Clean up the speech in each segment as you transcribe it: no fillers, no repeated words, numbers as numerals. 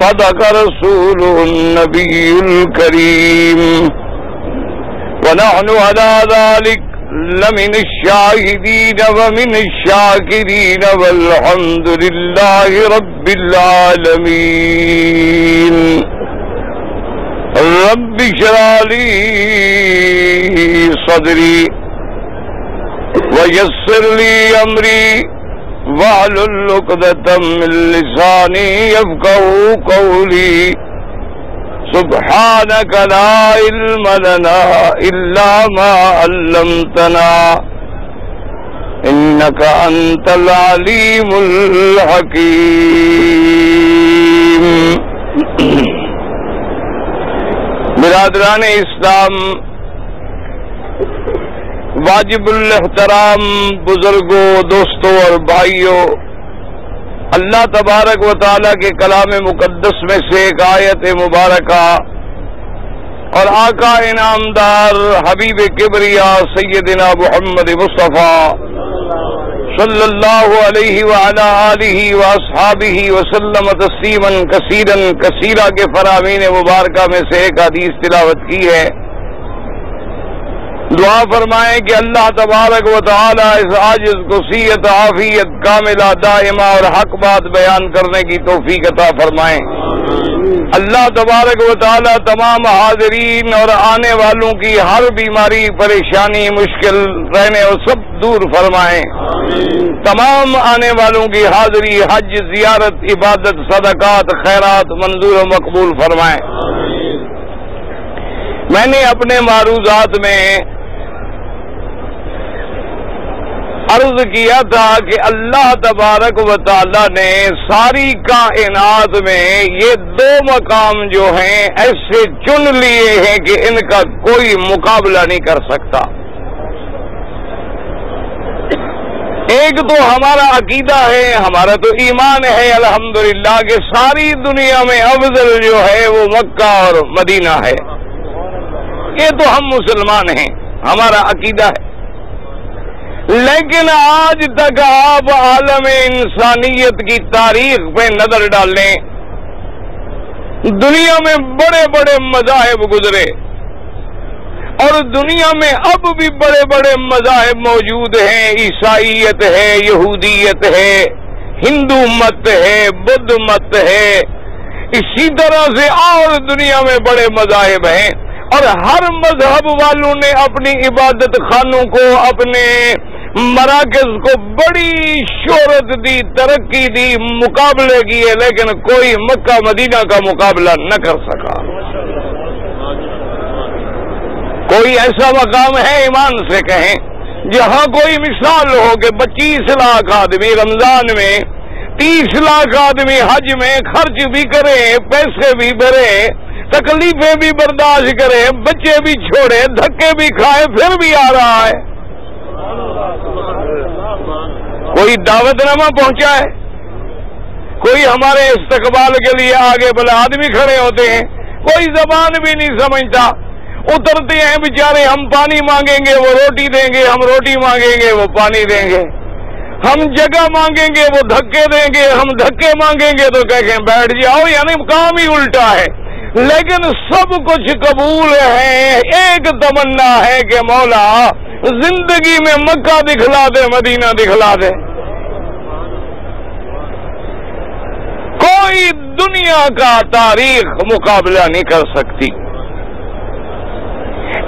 صدق رسوله النبي الكريم ونحن على ذلك لمن الشاهدين ومن الشاكرين والحمد لله رب العالمين رب اشرح لي صدري ويسر لي أمري واحلل عقدة من لساني يفقهوا قولي سبحانك لا علم لنا إلا ما علمتنا إنك أنت العليم الحكيم. برادران اسلام، واجب الاحترام بزرگوں، دوستوں اور بھائیوں، اللہ تبارک و تعالیٰ کے کلام مقدس میں سے ایک آیت مبارکہ اور آقا انعامدار حبیب کبریا سیدنا محمد مصطفیٰ صلی اللہ علیہ وعلی آلہ واصحابہ وسلم تسلیما کثیرا کثیرا کے فرامین مبارکہ میں سے ایک حدیث تلاوت کی ہے. دعا فرمائیں کہ اللہ تبارک و تعالی اس عاجز کو صحت عافیت کاملہ دائمہ اور حق بات بیان کرنے کی توفیق عطا فرمائیں. اللہ تبارک و تعالی تمام حاضرین اور آنے والوں کی ہر بیماری، پریشانی، مشکل رہنے اور سب دور فرمائیں. تمام آنے والوں کی حاضری، حج، زیارت، عبادت، صدقات، خیرات منظور و مقبول فرمائیں. میں نے اپنے معروضات میں عرض کیا تھا کہ اللہ تبارک و تعالی نے ساری کائنات میں یہ دو مقام جو ہیں ایسے چن لیے ہیں کہ ان کا کوئی مقابلہ نہیں کر سکتا. ایک تو ہمارا عقیدہ ہے، ہمارا تو ایمان ہے الحمدللہ کہ ساری دنیا میں افضل جو ہے وہ مکہ اور مدینہ ہے. یہ تو ہم مسلمان ہیں، ہمارا عقیدہ ہے. لیکن آج تک آپ عالم انسانیت کی تاریخ پہ نظر ڈالیں، دنیا میں بڑے بڑے مذاہب گزرے اور دنیا میں اب بھی بڑے بڑے مذاہب موجود ہیں. عیسائیت ہے، یہودیت ہے، ہندو مت ہے، بدھ مت ہے، اسی طرح سے اور دنیا میں بڑے مذاہب ہیں. اور ہر مذہب والوں نے اپنی عبادت خانوں کو، اپنے مراکز کو بڑی شہرت دی، ترقی دی، مقابلے کیے، لیکن کوئی مکہ مدینہ کا مقابلہ نہ کر سکا. کوئی ایسا مقام ہے ایمان سے کہیں جہاں کوئی مثال ہو کہ 25 لاکھ آدمی رمضان میں، 30 لاکھ آدمی حج میں خرچ بھی کرے، پیسے بھی بھرے، تکلیفیں بھی برداشت کرے، بچے بھی چھوڑے، دھکے بھی کھائے، پھر بھی آ رہا ہے. کوئی دعوت نامہ پہنچائے، کوئی ہمارے استقبال کے لیے آگے بلا آدمی کھڑے ہوتے ہیں، کوئی زبان بھی نہیں سمجھتا. اترتے ہیں بیچارے، ہم پانی مانگیں گے وہ روٹی دیں گے، ہم روٹی مانگیں گے وہ پانی دیں گے، ہم جگہ مانگیں گے وہ دھکے دیں گے، ہم دھکے مانگیں گے تو کہیں بیٹھ جاؤ. یعنی کام ہی الٹا ہے. لیکن سب کچھ قبول ہے. ایک تمنا ہے کہ مولا زندگی میں مکہ دکھلا دے، مدینہ دکھلا دے. کوئی دنیا کا تاریخ مقابلہ نہیں کر سکتی.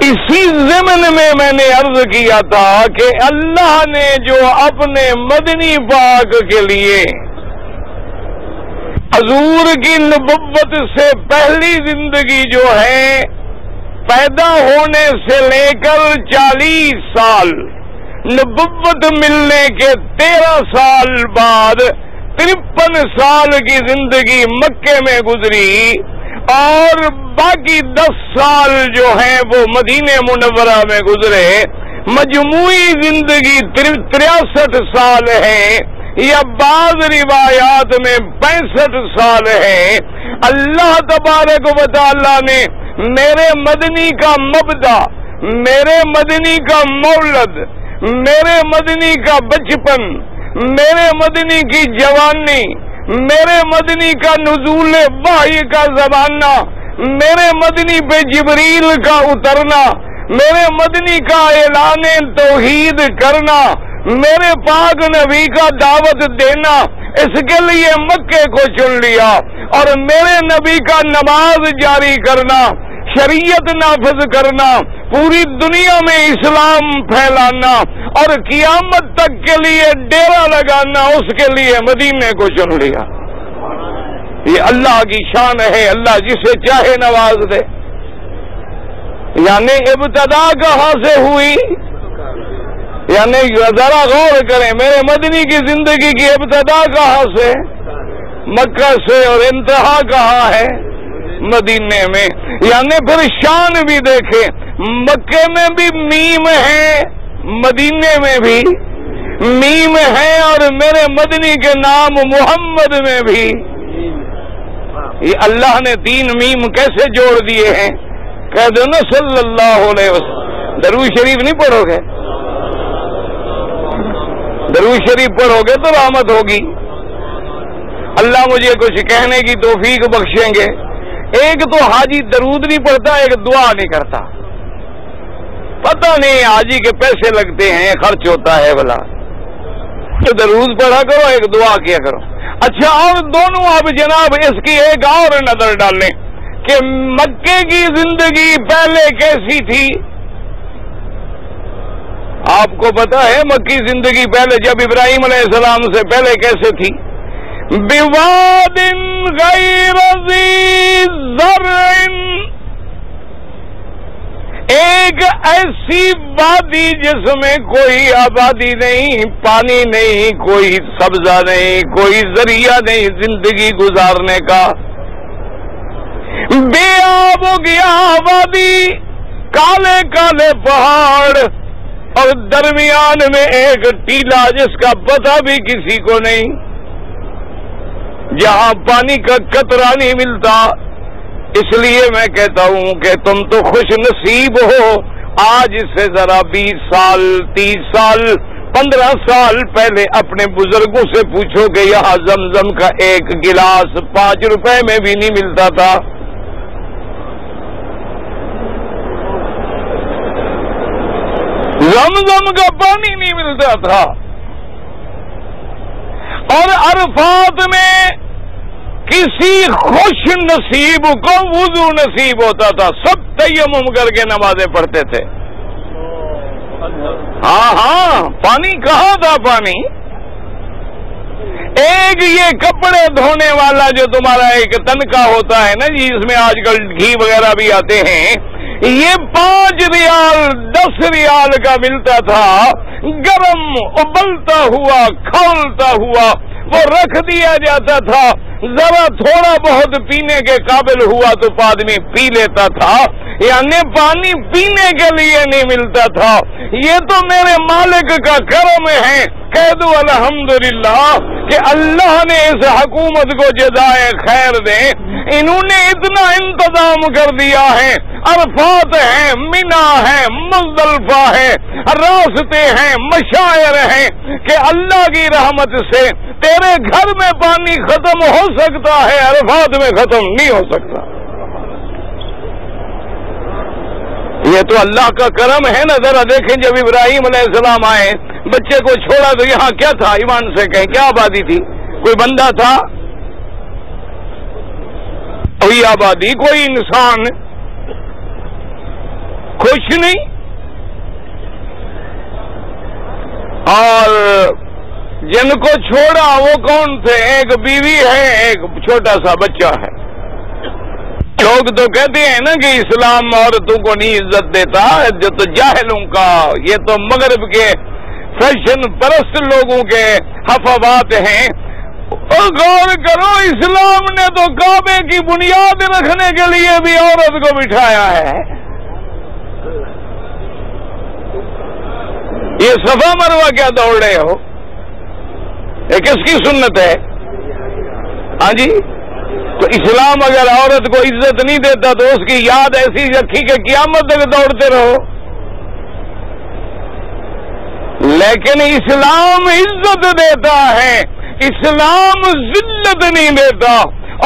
اسی ضمن میں نے عرض کیا تھا کہ اللہ نے جو اپنے مدنی پاک کے لیے حضور کی نبوت سے پہلی زندگی جو ہے، پیدا ہونے سے لے کر 40 سال، نبوت ملنے کے 13 سال بعد 53 سال کی زندگی مکے میں گزری اور باقی 10 سال جو ہیں وہ مدینہ منورہ میں گزرے. مجموعی زندگی 63 سال ہے، یا بعض روایات میں 65 سال ہے. اللہ تبارک و تعالی نے میرے مدنی کا مبدا، میرے مدنی کا مولد، میرے مدنی کا بچپن، میرے مدنی کی جوانی، میرے مدنی کا نزول وحی کا زمانہ، میرے مدنی پہ جبریل کا اترنا، میرے مدنی کا اعلان توحید کرنا، میرے پاک نبی کا دعوت دینا، اس کے لیے مکے کو چن لیا، اور میرے نبی کا نماز جاری کرنا، شریعت نافذ کرنا، پوری دنیا میں اسلام پھیلانا اور قیامت تک کے لیے ڈیرا لگانا، اس کے لیے مدینے کو چن لیا۔ یہ اللہ کی شان ہے، اللہ جسے چاہے نواز دے۔ یعنی ابتدا کہاں سے ہوئی؟ یعنی ذرا غور کریں، میرے مدنی کی زندگی کی ابتدا کہاں سے؟ مکہ سے، اور انتہا کہاں ہے؟ مدینے میں۔ یعنی پھر شان بھی دیکھیں، مکے میں بھی میم ہے، مدینے میں بھی میم ہے، اور میرے مدنی کے نام محمد میں بھی۔ یہ اللہ نے 3 میم کیسے جوڑ دیے ہیں؟ کہہ دو نا صلی اللہ علیہ وسلم۔ درود شریف نہیں پڑھو گے؟ درود شریف پڑھو گے تو رحمت ہوگی۔ اللہ مجھے کچھ کہنے کی توفیق بخشیں گے۔ ایک تو حاجی درود نہیں پڑھتا، ایک دعا نہیں کرتا، پتہ نہیں حاجی کے پیسے لگتے ہیں، خرچ ہوتا ہے بلا، تو درود پڑھا کرو، ایک دعا کیا کرو۔ اچھا، اور دونوں اب جناب اس کی ایک اور نظر ڈالیں کہ مکے کی زندگی پہلے کیسی تھی۔ آپ کو پتا ہے مکی زندگی پہلے جب ابراہیم علیہ السلام سے پہلے کیسے تھی؟ بواد غیر ذی زرع، ایک ایسی وادی جس میں کوئی آبادی نہیں، پانی نہیں، کوئی سبزہ نہیں، کوئی ذریعہ نہیں زندگی گزارنے کا، بے آب ہو گیا وادی، کالے کالے پہاڑ، اور درمیان میں ایک ٹیلا جس کا پتہ بھی کسی کو نہیں، جہاں پانی کا قطرہ نہیں ملتا۔ اس لیے میں کہتا ہوں کہ تم تو خوش نصیب ہو، آج سے ذرا 20 سال 30 سال 15 سال پہلے اپنے بزرگوں سے پوچھو کہ یہاں زمزم کا ایک گلاس 5 روپے میں بھی نہیں ملتا تھا۔ زمزم کا پانی نہیں ملتا تھا، اور عرفات میں کسی خوش نصیب کو وضو نصیب ہوتا تھا، سب تیمم کر کے نمازیں پڑھتے تھے۔ ہاں، پانی کہاں تھا؟ پانی ایک یہ کپڑے دھونے والا جو تمہارا ایک تنکا ہوتا ہے نا جی، اس میں آج کل گھی وغیرہ بھی آتے ہیں، یہ 5 ریال 10 ریال کا ملتا تھا، گرم ابلتا ہوا کھولتا ہوا وہ رکھ دیا جاتا تھا، ذرا تھوڑا بہت پینے کے قابل ہوا تو آدمی پی لیتا تھا، یعنی پانی پینے کے لیے نہیں ملتا تھا۔ یہ تو میرے مالک کا کرم ہے، کہہ دو الحمدللہ کہ اللہ نے اس حکومت کو جزائے خیر دے، انہوں نے اتنا انتظام کر دیا ہے، عرفات ہیں، مینا ہے، مزدلفہ ہے، راستے ہیں، مشاعر ہیں، کہ اللہ کی رحمت سے تیرے گھر میں پانی ختم ہو سکتا ہے، عرفات میں ختم نہیں ہو سکتا۔ یہ تو اللہ کا کرم ہے نا۔ ذرا دیکھیں جب ابراہیم علیہ السلام آئے، بچے کو چھوڑا تو یہاں کیا تھا؟ ایمان سے کہیں کیا آبادی تھی؟ کوئی بندہ تھا؟ کوئی آبادی، کوئی انسان؟ کچھ نہیں۔ اور جن کو چھوڑا وہ کون تھے؟ ایک بیوی ہے، ایک چھوٹا سا بچہ ہے۔ لوگ تو کہتے ہیں نا کہ اسلام عورتوں کو نہیں عزت دیتا، جو تو جاہلوں کا، یہ تو مغرب کے فیشن پرست لوگوں کے حفوات ہیں۔ اور غور کرو، اسلام نے تو کعبے کی بنیاد رکھنے کے لیے بھی عورت کو بٹھایا ہے۔ یہ صفا مروہ کیا دوڑ رہے ہو؟ یہ کس کی سنت ہے؟ ہاں جی، تو اسلام اگر عورت کو عزت نہیں دیتا تو اس کی یاد ایسی رکھی کہ قیامت تک دوڑتے رہو۔ لیکن اسلام عزت دیتا ہے، اسلام ذلت نہیں دیتا،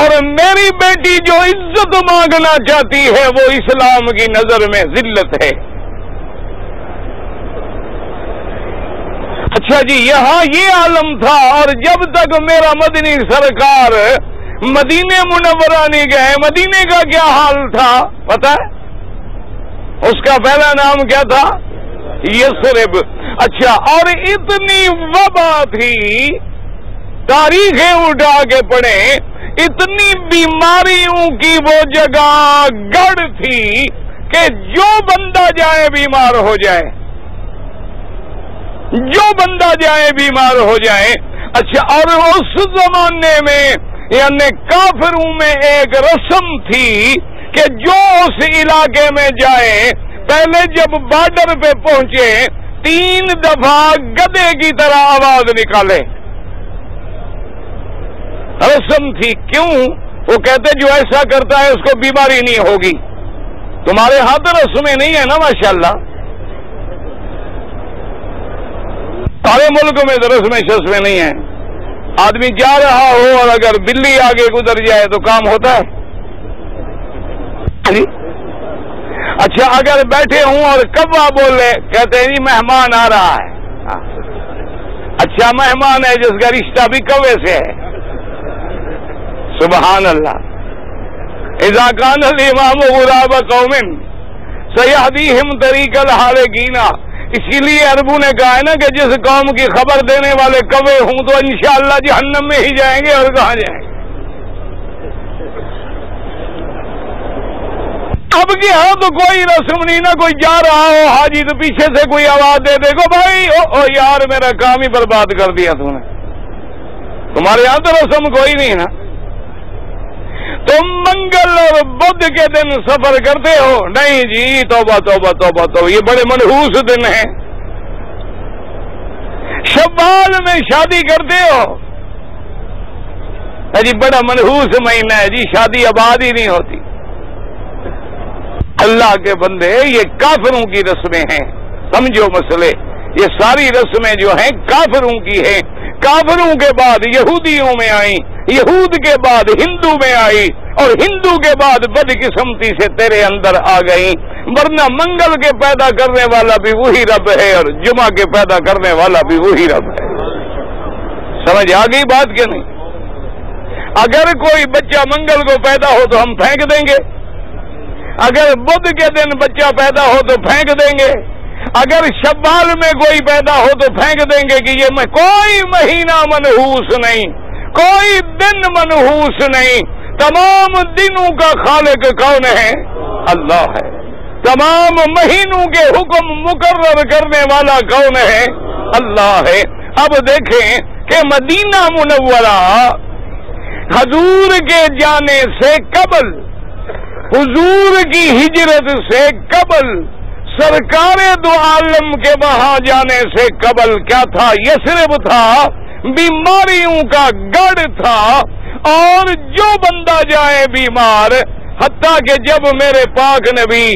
اور میری بیٹی جو عزت مانگنا چاہتی ہے وہ اسلام کی نظر میں ذلت ہے۔ اچھا جی، یہاں یہ عالم تھا، اور جب تک میرا مدنی سرکار مدینے منورہ نہیں گئے، مدینے کا کیا حال تھا پتہ ہے؟ اس کا پہلا نام کیا تھا؟ یثرب۔ اچھا، اور اتنی وبا تھی، تاریخیں اٹھا کے پڑھیں، اتنی بیماریوں کی وہ جگہ گڑھ تھی کہ جو بندہ جائے بیمار ہو جائے، جو بندہ جائے بیمار ہو جائے۔ اچھا، اور اس زمانے میں یعنی کافروں میں ایک رسم تھی کہ جو اس علاقے میں جائے، پہلے جب بارڈر پہ پہنچے 3 دفعہ گدھے کی طرح آواز نکالے، رسم تھی۔ کیوں؟ وہ کہتے جو ایسا کرتا ہے اس کو بیماری نہیں ہوگی۔ تمہارے ہاتھ رسمیں نہیں ہے نا ماشاءاللہ، سارے ملک میں تو رسمیں شسمیں نہیں ہیں۔ آدمی جا رہا ہو اور اگر بلی آگے گزر جائے تو کام ہوتا ہے؟ اچھا، اگر بیٹھے ہوں اور کوا بولے، کہتے ہیں جی مہمان آ رہا ہے۔ اچھا، مہمان ہے جس کا رشتہ بھی کوے سے ہے۔ سبحان اللہ۔ اذا کان الامام غراب قوم سیہدیہم طریق الحالکین۔ اسی لیے عربوں نے کہا ہے نا کہ جس قوم کی خبر دینے والے کوے ہوں تو انشاءاللہ جہنم میں ہی جائیں گے، اور کہاں جائیں گے؟ اب کے ہاں تو کوئی رسم نہیں، نہ کوئی جا رہا ہو حاجی تو پیچھے سے کوئی آواز دے دے گو بھائی او یار میرا کام ہی برباد کر دیا تم نے۔ تمہارے یہاں تو رسم کوئی نہیں نا۔ تم منگل اور بدھ کے دن سفر کرتے ہو؟ نہیں جی، توبہ توبہ توبہ توبہ، یہ بڑے منحوس دن ہیں۔ شوال میں شادی کرتے ہو؟ جی بڑا منحوس مہینہ ہے جی، شادی آباد ہی نہیں ہوتی۔ اللہ کے بندے، یہ کافروں کی رسمیں ہیں، سمجھو مسئلے۔ یہ ساری رسمیں جو ہیں کافروں کی ہیں، کافروں کے بعد یہودیوں میں آئیں، یہود کے بعد ہندو میں آئی، اور ہندو کے بعد بدقسمتی سے تیرے اندر آ گئی۔ ورنہ منگل کے پیدا کرنے والا بھی وہی رب ہے، اور جمعہ کے پیدا کرنے والا بھی وہی رب ہے۔ سمجھ آ گئی بات کہ نہیں؟ اگر کوئی بچہ منگل کو پیدا ہو تو ہم پھینک دیں گے، اگر بدھ کے دن بچہ پیدا ہو تو پھینک دیں گے، اگر شوال میں کوئی پیدا ہو تو پھینک دیں گے کہ یہ کوئی مہینہ منحوس نہیں، کوئی دن منحوس نہیں۔ تمام دنوں کا خالق کون ہے؟ اللہ ہے۔ تمام مہینوں کے حکم مقرر کرنے والا کون ہے؟ اللہ ہے۔ اب دیکھیں کہ مدینہ منورہ حضور کے جانے سے قبل، حضور کی ہجرت سے قبل، سرکار دو عالم کے وہاں جانے سے قبل کیا تھا؟ یثرب تھا، بیماریوں کا گڑھ تھا، اور جو بندہ جائے بیمار، حتیٰ کہ جب میرے پاک نبی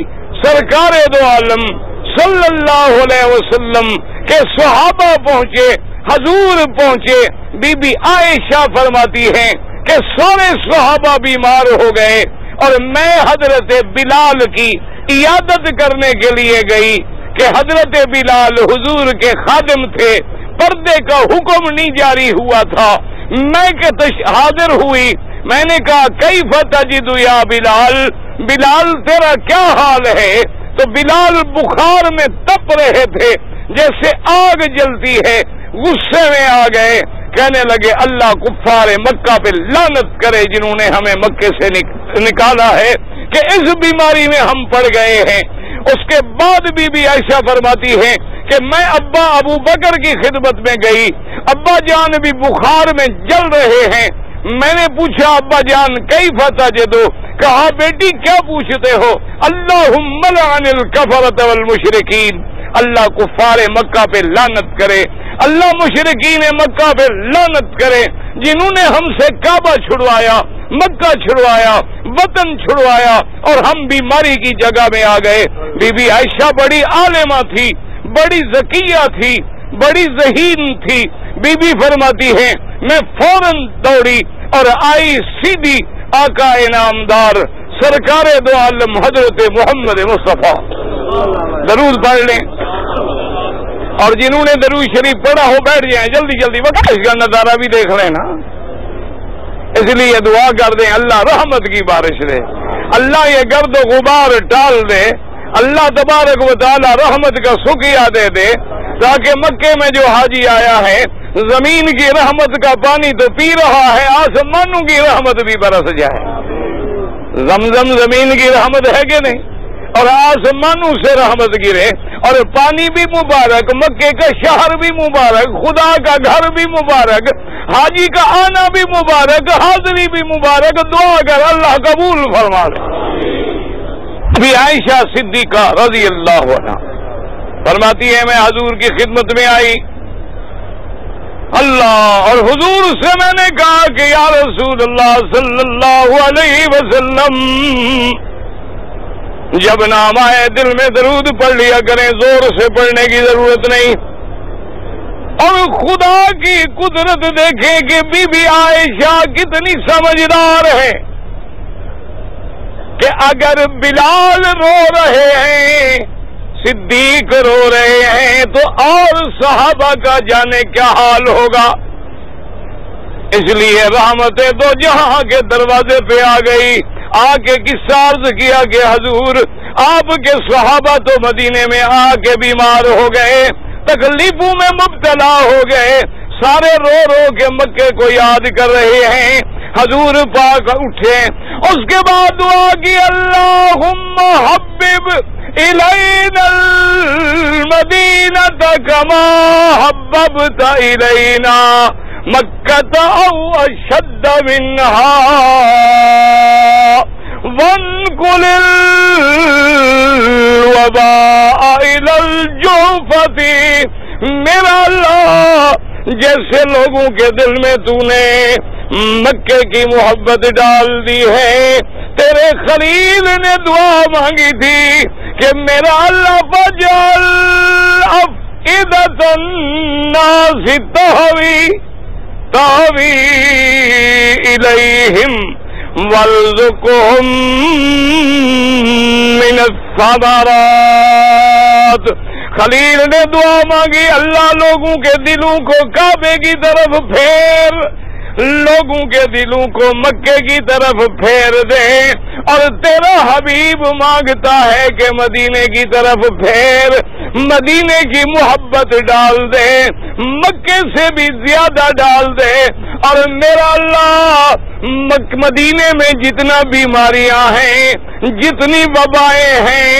سرکار دو عالم صلی اللہ علیہ وسلم کے صحابہ پہنچے، حضور پہنچے، بی بی عائشہ فرماتی ہیں کہ سارے صحابہ بیمار ہو گئے، اور میں حضرت بلال کی عیادت کرنے کے لیے گئی کہ حضرت بلال حضور کے خادم تھے، پردے کا حکم نہیں جاری ہوا تھا۔ میں کہ حاضر ہوئی، میں نے کہا کیف تجد یا بلال، بلال تیرا کیا حال ہے؟ تو بلال بخار میں تپ رہے تھے جیسے آگ جلتی ہے، غصے میں آ گئے، کہنے لگے اللہ کفار مکہ پہ لعنت کرے جنہوں نے ہمیں مکے سے نکالا ہے کہ اس بیماری میں ہم پڑ گئے ہیں۔ اس کے بعد بی عائشہ فرماتی ہے کہ میں ابا ابو بکر کی خدمت میں گئی، ابا جان بھی بخار میں جل رہے ہیں۔ میں نے پوچھا ابا جان کیف تجدو، کہا بیٹی کیا پوچھتے ہو؟ اللہم لعن الکفرۃ والمشرکین، اللہ کفار مکہ پہ لعنت کرے، اللہ مشرکین مکہ پہ لعنت کرے جنہوں نے ہم سے کعبہ چھڑوایا، مکہ چھڑوایا، وطن چھڑوایا، اور ہم بیماری کی جگہ میں آ گئے۔ بی بی عائشہ بڑی عالمہ تھی، بڑی ذکیہ تھی، بڑی ذہین تھی۔ بی بی فرماتی ہے میں فوراً دوڑی اور آئی سیدھی آقا انعامدار سرکار دو عالم حضرت محمد مصطفیٰ. درود پڑھ لیں اور جنہوں نے درود شریف پڑھا ہو بیٹھ جائیں جلدی جلدی، وقت اس کا نظارہ بھی دیکھ لیں نا. اس لیے دعا کر دیں اللہ رحمت کی بارش دے، اللہ یہ گرد و غبار ڈال دے، اللہ تبارک و تعالی رحمت کا سقیا دے دے، تاکہ مکے میں جو حاجی آیا ہے زمین کی رحمت کا پانی تو پی رہا ہے، آسمانوں کی رحمت بھی برس جائے. زمزم زمین کی رحمت ہے کہ نہیں؟ اور آسمانوں سے رحمت گرے اور پانی بھی مبارک، مکے کا شہر بھی مبارک، خدا کا گھر بھی مبارک، حاجی کا آنا بھی مبارک، حاضری بھی مبارک. دعا کر اللہ قبول فرما لے. ابھی عائشہ صدیقہ رضی اللہ عنہا فرماتی ہے میں حضور کی خدمت میں آئی اللہ اور حضور سے میں نے کہا کہ یا رسول اللہ صلی اللہ علیہ وسلم جب نام آئے دل میں درود پڑھ لیا کریں، زور سے پڑھنے کی ضرورت نہیں. اور خدا کی قدرت دیکھیں کہ بی بی عائشہ کتنی سمجھدار ہے کہ اگر بلال رو رہے ہیں، صدیق رو رہے ہیں، تو اور صحابہ کا جانے کیا حال ہوگا. اس لیے رحمت دو جہاں کے دروازے پہ آ گئی، آ کے قصہ عرض کیا کہ حضور آپ کے صحابہ تو مدینے میں آ کے بیمار ہو گئے، تکلیفوں میں مبتلا ہو گئے، سارے رو رو کے مکے کو یاد کر رہے ہیں. حضور پاک اٹھے، اس کے بعد دعا کی اللہم حبب الینا المدینۃ کما حببت الینا مکۃ او اشد منہا وانقل الوباء الی الجحفۃ. میرا اللہ جیسے لوگوں کے دل میں تو نے مکے کی محبت ڈال دی ہے، تیرے خلیل نے دعا مانگی تھی کہ میرا اللہ فجعل افئدۃ الناس تہوی الیہم وارزقہم من الثمرات. خلیل نے دعا مانگی اللہ لوگوں کے دلوں کو کعبے کی طرف پھیر، لوگوں کے دلوں کو مکے کی طرف پھیر دے. اور تیرا حبیب مانگتا ہے کہ مدینے کی طرف پھیر، مدینے کی محبت ڈال دے، مکے سے بھی زیادہ ڈال دے. اور میرا اللہ مدینے میں جتنا بیماریاں ہیں، جتنی وبائیں ہیں،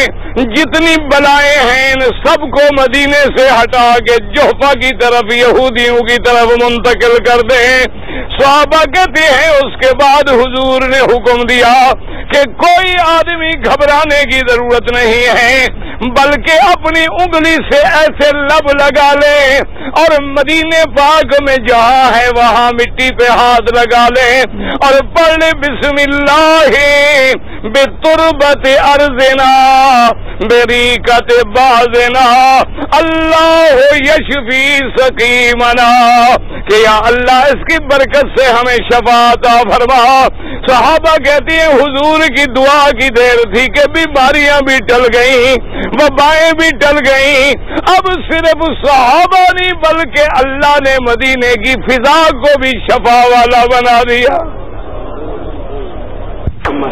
جتنی بلائیں ہیں، ان سب کو مدینے سے ہٹا کے جحفہ کی طرف، یہودیوں کی طرف منتقل کر دیں. صحابہ کہتے ہیں اس کے بعد حضور نے حکم دیا کہ کوئی آدمی گھبرانے کی ضرورت نہیں ہے، بلکہ اپنی انگلی سے ایسے لب لگا لے اور مدینے پاک میں جہاں ہے وہاں مٹی پہ ہاتھ لگا لے اور پڑھ لے بسم اللہ بتربت ارضنا بریقت بازنا اللہ یشفی سقیمنا، کہ یا اللہ اس کی برکت سے ہمیں شفا عطا فرما. صحابہ کہتی ہیں حضور کی دعا کی دیر تھی کہ بیماریاں بھی ٹل گئیں، وبائیں بھی ٹل گئیں. اب صرف صحابہ نہیں بلکہ اللہ نے مدینے کی فضا کو بھی شفا والا بنا دیا.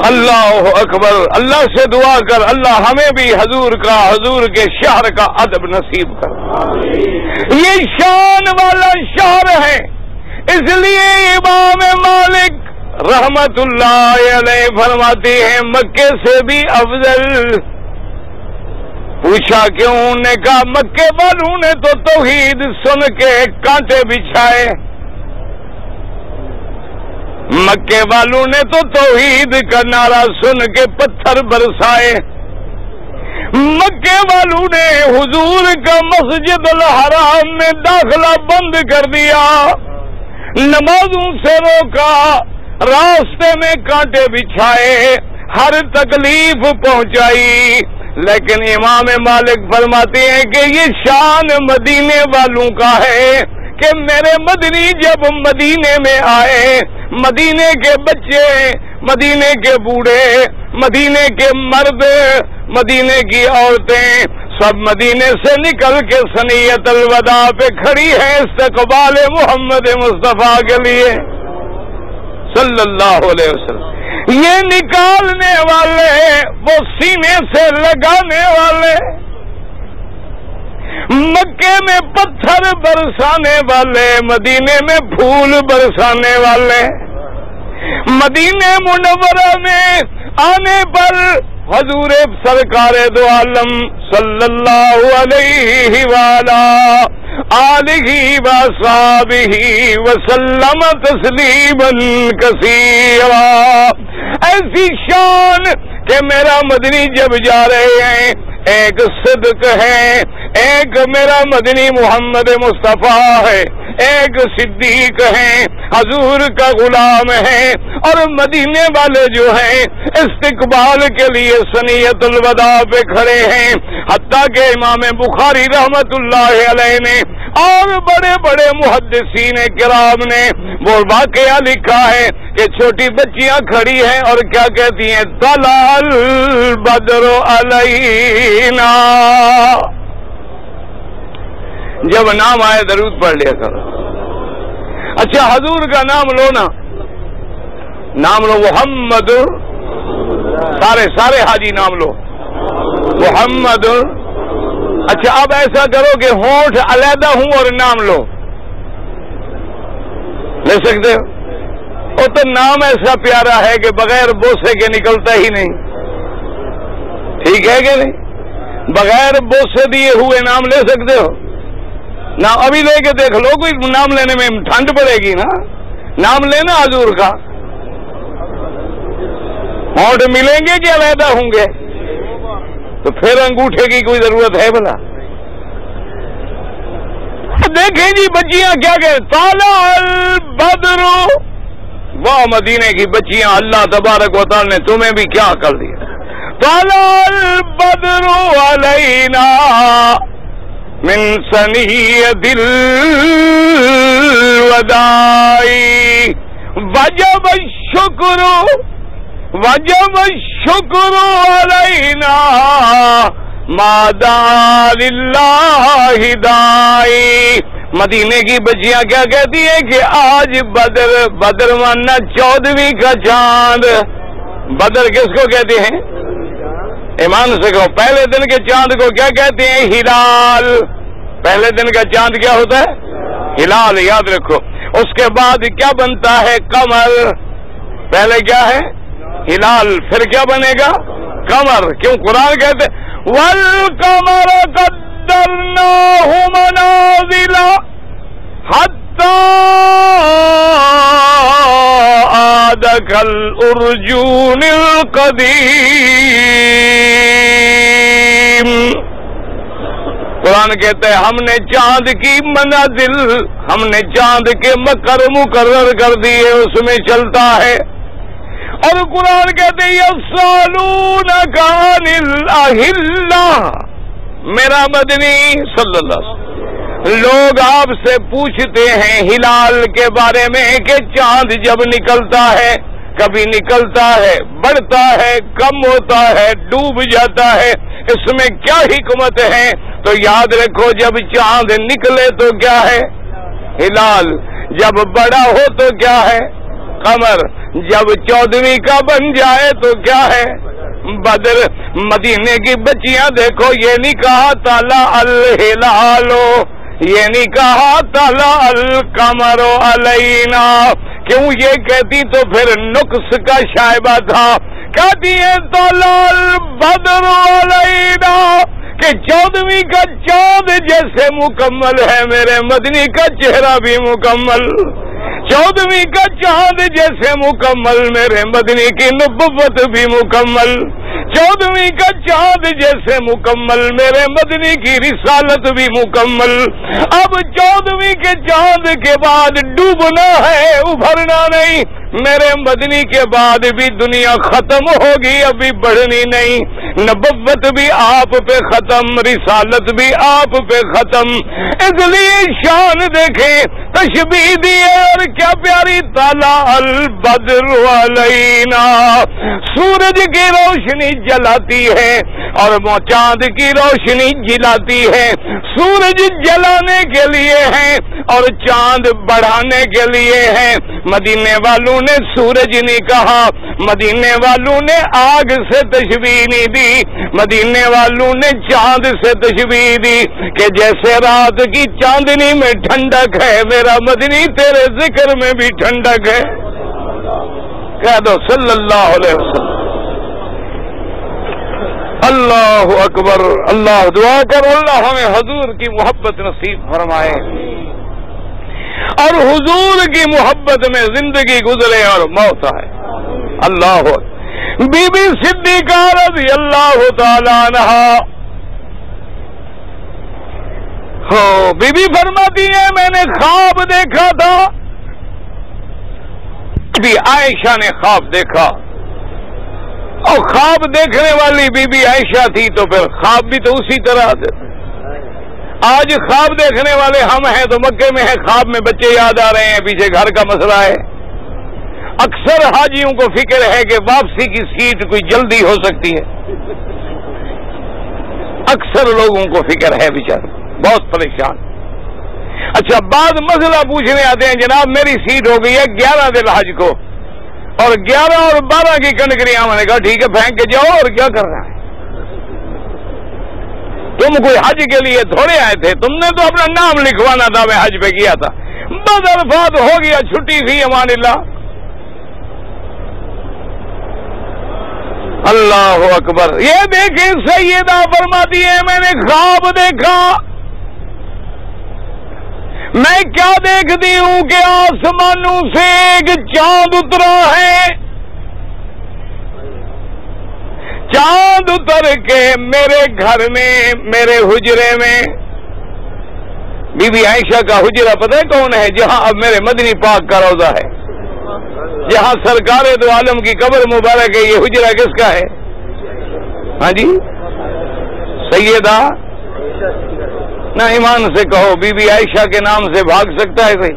اللہ اکبر. اللہ سے دعا کر اللہ ہمیں بھی حضور کا، حضور کے شہر کا ادب نصیب کر. یہ شان والا شہر ہے، اس لیے امام مالک رحمت اللہ علیہ فرماتے ہیں مکے سے بھی افضل. پوچھا کیوں؟ نے کہا مکے والوں نے تو توحید سن کے کانٹے بچھائے، مکے والوں نے تو توحید کا نعرہ سن کے پتھر برسائے، مکے والوں نے حضور کا مسجد الحرام میں داخلہ بند کر دیا، نمازوں سے روکا، راستے میں کانٹے بچھائے، ہر تکلیف پہنچائی. لیکن امام مالک فرماتے ہیں کہ یہ شان مدینے والوں کا ہے کہ میرے مدنی جب مدینے میں آئے، مدینے کے بچے، مدینے کے بوڑھے، مدینے کے مرد، مدینے کی عورتیں سب مدینے سے نکل کے ثنیۃ الوداع پہ کھڑی ہیں استقبال محمد مصطفیٰ کے لیے صلی اللہ علیہ وسلم۔ یہ نکالنے والے، وہ سینے سے لگانے والے، مکے میں پتھر برسانے والے، مدینے میں پھول برسانے والے، مدینہ منورہ میں آنے پر حضور سرکار دو عالم صلی اللہ علیہ وآلہ آلہ وصحبہ وسلم تسلیما کثیرا، ایسی شان کہ میرا مدنی جب جا رہے ہیں ایک صدق ہے، ایک میرا مدنی محمد مصطفیٰ ہے، ایک صدیق ہیں، حضور کا غلام ہے، اور مدینے والے جو ہیں استقبال کے لیے ثنیۃ الوداع پہ کھڑے ہیں۔ حتیٰ کہ امام بخاری رحمت اللہ علیہ نے اور بڑے بڑے محدثین کرام نے وہ واقعہ لکھا ہے کہ چھوٹی بچیاں کھڑی ہیں اور کیا کہتی ہیں، طلع البدر علینا۔ جب نام آئے درود پڑھ لیا کرو۔ اچھا حضور کا نام لو نا، نام لو محمد، سارے حاجی نام لو محمد۔ اچھا اب ایسا کرو کہ ہونٹ علیحدہ ہوں اور نام لو، لے سکتے ہو؟ وہ تو نام ایسا پیارا ہے کہ بغیر بوسے کے نکلتا ہی نہیں، ٹھیک ہے کہ نہیں؟ بغیر بوسے دیے ہوئے نام لے سکتے ہو؟ نہ ابھی لے کے دیکھ لو، کوئی نام لینے میں ٹھنڈ پڑے گی نا، نام لینا حضور کا۔ ہونٹ ملیں گے کہ علیحدہ ہوں گے؟ تو پھر انگوٹھے کی کوئی ضرورت ہے بھلا؟ دیکھیں جی بچیاں کیا کہ طلع البدر، واہ مدینے کی بچیاں، اللہ تبارک و تعالی نے تمہیں بھی کیا کر دیا، طلع البدر علینا من ثنیۃ الوداع وجب الشکر علینا ما دعا للہ داعی۔ مدینے کی بچیاں کیا کہتی ہیں کہ آج بدر مانا 14ویں کا چاند۔ بدر کس کو کہتے ہیں؟ ایمان سے کہو، پہلے دن کے چاند کو کیا کہتے ہیں؟ ہلال۔ پہلے دن کا چاند کیا ہوتا ہے؟ ہلال، یاد رکھو۔ اس کے بعد کیا بنتا ہے؟ قمر۔ پہلے کیا ہے؟ ہلال، پھر کیا بنے گا؟ قمر۔ کیوں قرآن کہتے والقمر قدرناہ منازل حتی عاد کالارجون القدیم۔ قرآن کہتا ہے ہم نے چاند کی منازل، ہم نے چاند کے مقرر کر دیے، اس میں چلتا ہے۔ اور قرآن کہتے ہیں یسألونک عن الاہلہ، میرا مدنی صلی اللہ علیہ وسلم، لوگ آپ سے پوچھتے ہیں ہلال کے بارے میں کہ چاند جب نکلتا ہے، کبھی نکلتا ہے، بڑھتا ہے، کم ہوتا ہے، ڈوب جاتا ہے، اس میں کیا حکمت ہے؟ تو یاد رکھو جب چاند نکلے تو کیا ہے؟ ہلال۔ جب بڑا ہو تو کیا ہے؟ قمر۔ جب 14ویں کا بن جائے تو کیا ہے؟ بدر۔ مدینے کی بچیاں دیکھو، یہ نہیں کہا طلع الہلال، یہ نہیں کہا طلع القمر علینا۔ کیوں یہ کہتی تو پھر نقص کا شائبہ تھا۔ کہتی ہے طلع البدر علینا کہ 14ویں کا چاند جیسے مکمل ہے میرے مدنی کا چہرہ بھی مکمل، 14ویں کا چاند جیسے مکمل میرے مدنی کی نبوت بھی مکمل، 14ویں کا چاند جیسے مکمل میرے مدنی کی رسالت بھی مکمل۔ اب 14ویں کے چاند کے بعد ڈوبنا ہے، ابھرنا نہیں۔ میرے مدنی کے بعد بھی دنیا ختم ہوگی، ابھی بڑھنی نہیں۔ نبوت بھی آپ پہ ختم، رسالت بھی آپ پہ ختم، اس لیے شان دیکھیں تشبیہ دی ہے، اور کیا پیاری طلع البدر علینا، سورج کی روشنی جلاتی ہے اور چاند کی روشنی جلاتی ہے، سورج جلانے کے لیے ہے اور چاند بڑھانے کے لیے ہے۔ مدینے والوں نے سورج نہیں کہا، مدینے والوں نے آگ سے تشبیہ نہیں دی، مدینے والوں نے چاند سے تشبیہ دی کہ جیسے رات کی چاندنی میں ٹھنڈک ہے، میرا مدنی تیرے ذکر میں بھی ٹھنڈک ہے۔ کہہ دو صلی اللہ علیہ وسلم۔ اللہ اکبر، اللہ، دعا کرو اللہ ہمیں حضور کی محبت نصیب فرمائے اور حضور کی محبت میں زندگی گزرے اور موت آئے۔ اللہ، بی بی صدیقہ رضی اللہ تعالی عنہا، بی بی فرماتی ہے میں نے خواب دیکھا تھا، بی عائشہ نے خواب دیکھا، اور خواب دیکھنے والی بی بی عائشہ تھی تو پھر خواب بھی تو اسی طرح سے۔ آج خواب دیکھنے والے ہم ہیں تو مکے میں ہیں، خواب میں بچے یاد آ رہے ہیں، پیچھے گھر کا مسئلہ ہے۔ اکثر حاجیوں کو فکر ہے کہ واپسی کی سیٹ کوئی جلدی ہو سکتی ہے، اکثر لوگوں کو فکر ہے، بیچارے بہت پریشان۔ اچھا، بعد مسئلہ پوچھنے آتے ہیں جناب میری سیٹ ہو گئی ہے 11 ذی الحج کو، اور 11 اور 12 کی کنکریاں، میں نے کہا ٹھیک ہے پھینک کے جاؤ، اور کیا کرنا ہے؟ تم کوئی حج کے لیے تھوڑے آئے تھے، تم نے تو اپنا نام لکھوانا تھا، میں حج پہ کیا تھا، بس عرفات ہو گیا، چھٹی تھی، امان اللہ۔ اللہ اکبر، یہ دیکھیں سیدہ فرماتی ہے میں نے خواب دیکھا، میں کیا دیکھتی ہوں کہ آسمانوں سے ایک چاند اترا ہے، چاند اتر کے میرے گھر میں، میرے حجرے میں، بی بی عائشہ کا حجرہ پتہ ہے کون ہے؟ جہاں اب میرے مدنی پاک کا روضہ ہے، جہاں سرکار دو عالم کی قبر مبارک ہے، یہ حجرہ کس کا ہے؟ ہاں جی، سیدہ، نہ ایمان سے کہو بی بی عائشہ کے نام سے بھاگ سکتا ہے کوئی؟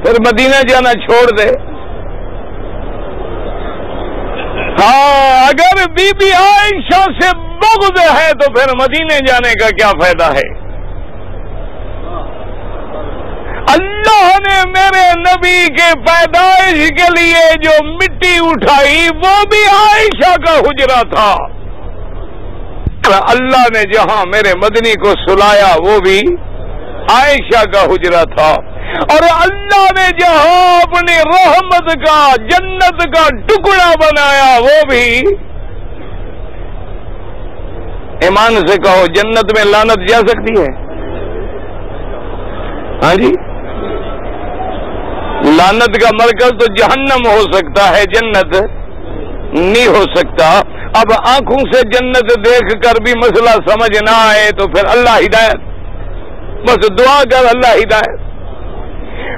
پھر مدینہ جانا چھوڑ دے۔ ہاں، اگر بی بی عائشہ سے بغض ہے تو پھر مدینے جانے کا کیا فائدہ ہے؟ اللہ نے میرے نبی کے پیدائش کے لیے جو مٹی اٹھائی وہ بھی عائشہ کا حجرہ تھا، اللہ نے جہاں میرے مدنی کو سلایا وہ بھی عائشہ کا حجرہ تھا، اور اللہ نے جہاں اپنی رحمت کا، جنت کا ٹکڑا بنایا وہ بھی، ایمان سے کہو جنت میں لعنت جا سکتی ہے؟ ہاں جی، لعنت کا مرکز تو جہنم ہو سکتا ہے، جنت نہیں ہو سکتا۔ اب آنکھوں سے جنت دیکھ کر بھی مسئلہ سمجھ نہ آئے تو پھر اللہ ہدایت، بس دعا کر اللہ ہدایت۔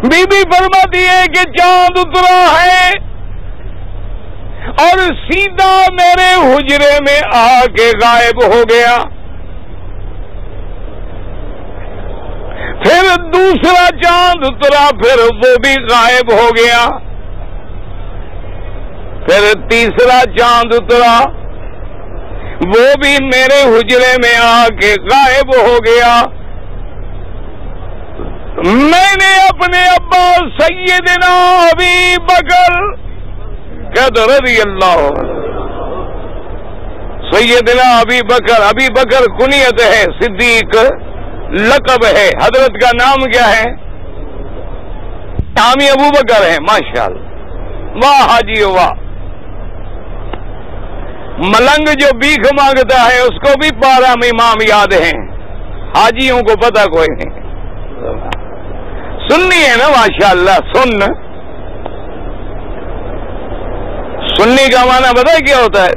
بی بی فرماتی ہے کہ چاند اترا ہے اور سیدھا میرے حجرے میں آ کے غائب ہو گیا، پھر دوسرا چاند اترا، پھر وہ بھی غائب ہو گیا، پھر تیسرا چاند اترا، وہ بھی میرے حجرے میں آ کے غائب ہو گیا۔ میں نے اپنے ابا سیدنا ابی بکر رضی اللہ سیدنا ابی بکر کنیت ہے، صدیق لقب ہے، حضرت کا نام کیا ہے؟ نامی ابو بکر ہے، ماشاءاللہ، واہ حاجی واہ۔ ملنگ جو بھیک مانگتا ہے اس کو بھی 12 امام یاد ہیں، حاجیوں کو پتہ کوئی نہیں۔ سنی ہے نا ماشاءاللہ، سنی کا معنی پتہ ہے کیا ہوتا ہے؟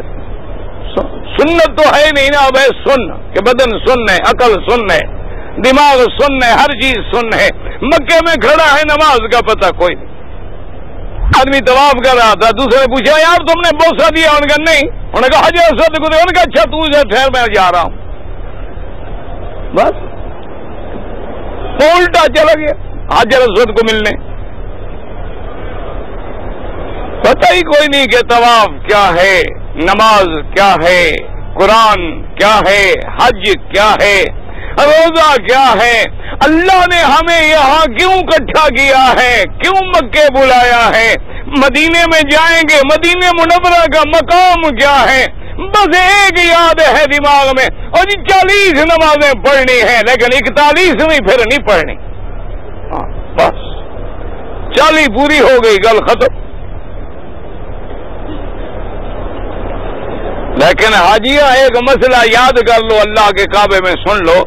سنت تو ہے نہیں نا، اب ہے سن کہ بدن سن ہے، عقل سن ہے، دماغ سن ہے، ہر چیز سن ہے۔ مکے میں کھڑا ہے، نماز کا پتہ کوئی نہیں، آدمی طواف کر رہا تھا، دوسرے نے پوچھا یار تم نے بوسہ دیا؟ انہوں نے کہا نہیں. انہوں نے کہا حجر اسود کو دے. انہوں نے کہا اچھا تو سے ٹھہر میں جا رہا ہوں. بس الٹا چلا گیا حجر اسود کو ملنے. پتہ ہی کوئی نہیں کہ طواف کیا ہے، نماز کیا ہے، قرآن کیا ہے، حج کیا ہے، روزہ کیا ہے. اللہ نے ہمیں یہاں کیوں اکٹھا کیا ہے، کیوں مکے بلایا ہے، مدینے میں جائیں گے، مدینہ منورہ کا مقام کیا ہے. بس ایک یاد ہے دماغ میں، اور 40 نمازیں پڑھنی ہیں لیکن 41ویں پھر نہیں پڑھنی. بس 40 پوری ہو گئی، گل ختم. لیکن حاجیہ ایک مسئلہ یاد کر لو، اللہ کے کعبے میں سن لو،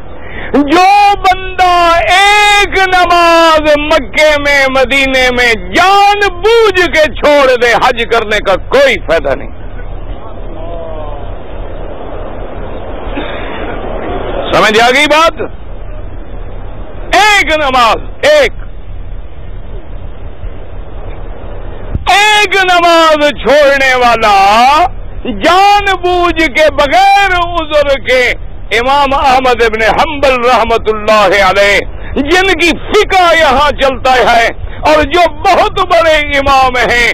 جو بندہ ایک نماز مکے میں مدینے میں جان بوجھ کے چھوڑ دے، حج کرنے کا کوئی فائدہ نہیں. سمجھ آ گئی بات؟ ایک نماز، ایک نماز چھوڑنے والا جان بوجھ کے بغیر عذر کے، امام احمد ابن حنبل رحمت اللہ علیہ جن کی فقہ یہاں چلتا ہے اور جو بہت بڑے امام ہیں،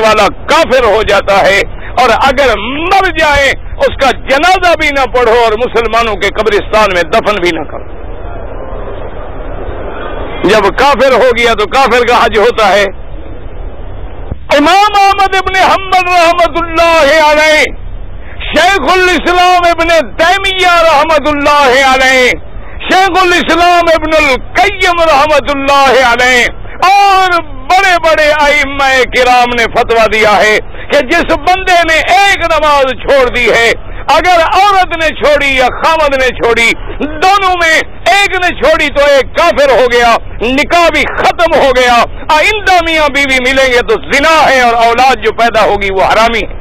والا کافر ہو جاتا ہے، اور اگر مر جائے اس کا جنازہ بھی نہ پڑھو اور مسلمانوں کے قبرستان میں دفن بھی نہ کرو. جب کافر ہو گیا تو کافر کا حج ہوتا ہے. امام احمد ابن حنبل رحمت اللہ علیہ، شیخ الاسلام ابن تیمیہ رحمت اللہ علیہ، شیخ الاسلام ابن القیم رحمت اللہ علیہ اور بڑے بڑے ائمہ کرام نے فتویٰ دیا ہے کہ جس بندے نے ایک نماز چھوڑ دی ہے، اگر عورت نے چھوڑی یا خامد نے چھوڑی، دونوں میں ایک نے چھوڑی تو ایک کافر ہو گیا، نکاح بھی ختم ہو گیا. آئندہ میاں بیوی ملیں گے تو زنا ہے اور اولاد جو پیدا ہوگی وہ حرامی ہے.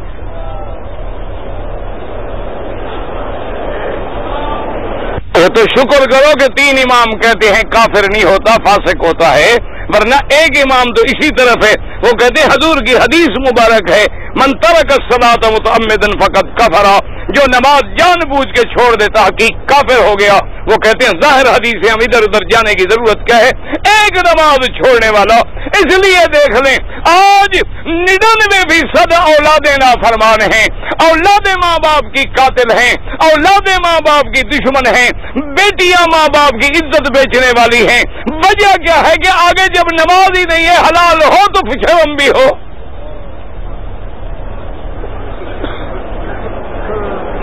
تو شکر کرو کہ 3 امام کہتے ہیں کافر نہیں ہوتا، فاسق ہوتا ہے، ورنہ ایک امام تو اسی طرف ہے، وہ کہتے ہیں حضور کی حدیث مبارک ہے من ترک الصلاۃ متعمدا فقد کفر، جو نماز جان بوجھ کے چھوڑ دیتا حقیق کافر ہو گیا. وہ کہتے ہیں ظاہر حدیث ہے، ہم ادھر ادھر جانے کی ضرورت کیا ہے، ایک نماز چھوڑنے والا. اس لیے دیکھ لیں آج 99% اولادیں نافرمان ہیں، اولاد ماں باپ کی قاتل ہیں، اولاد ماں باپ کی دشمن ہیں، بیٹیاں ماں باپ کی عزت بیچنے والی ہیں. وجہ کیا ہے کہ آگے جب نماز ہی نہیں ہے، حلال ہو تو پچھڑم بھی ہو.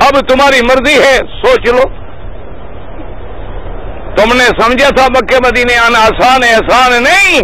اب تمہاری مرضی ہے، سوچ لو. تم نے سمجھا تھا مکے مدینے آنا آسان ہے، آسان نہیں.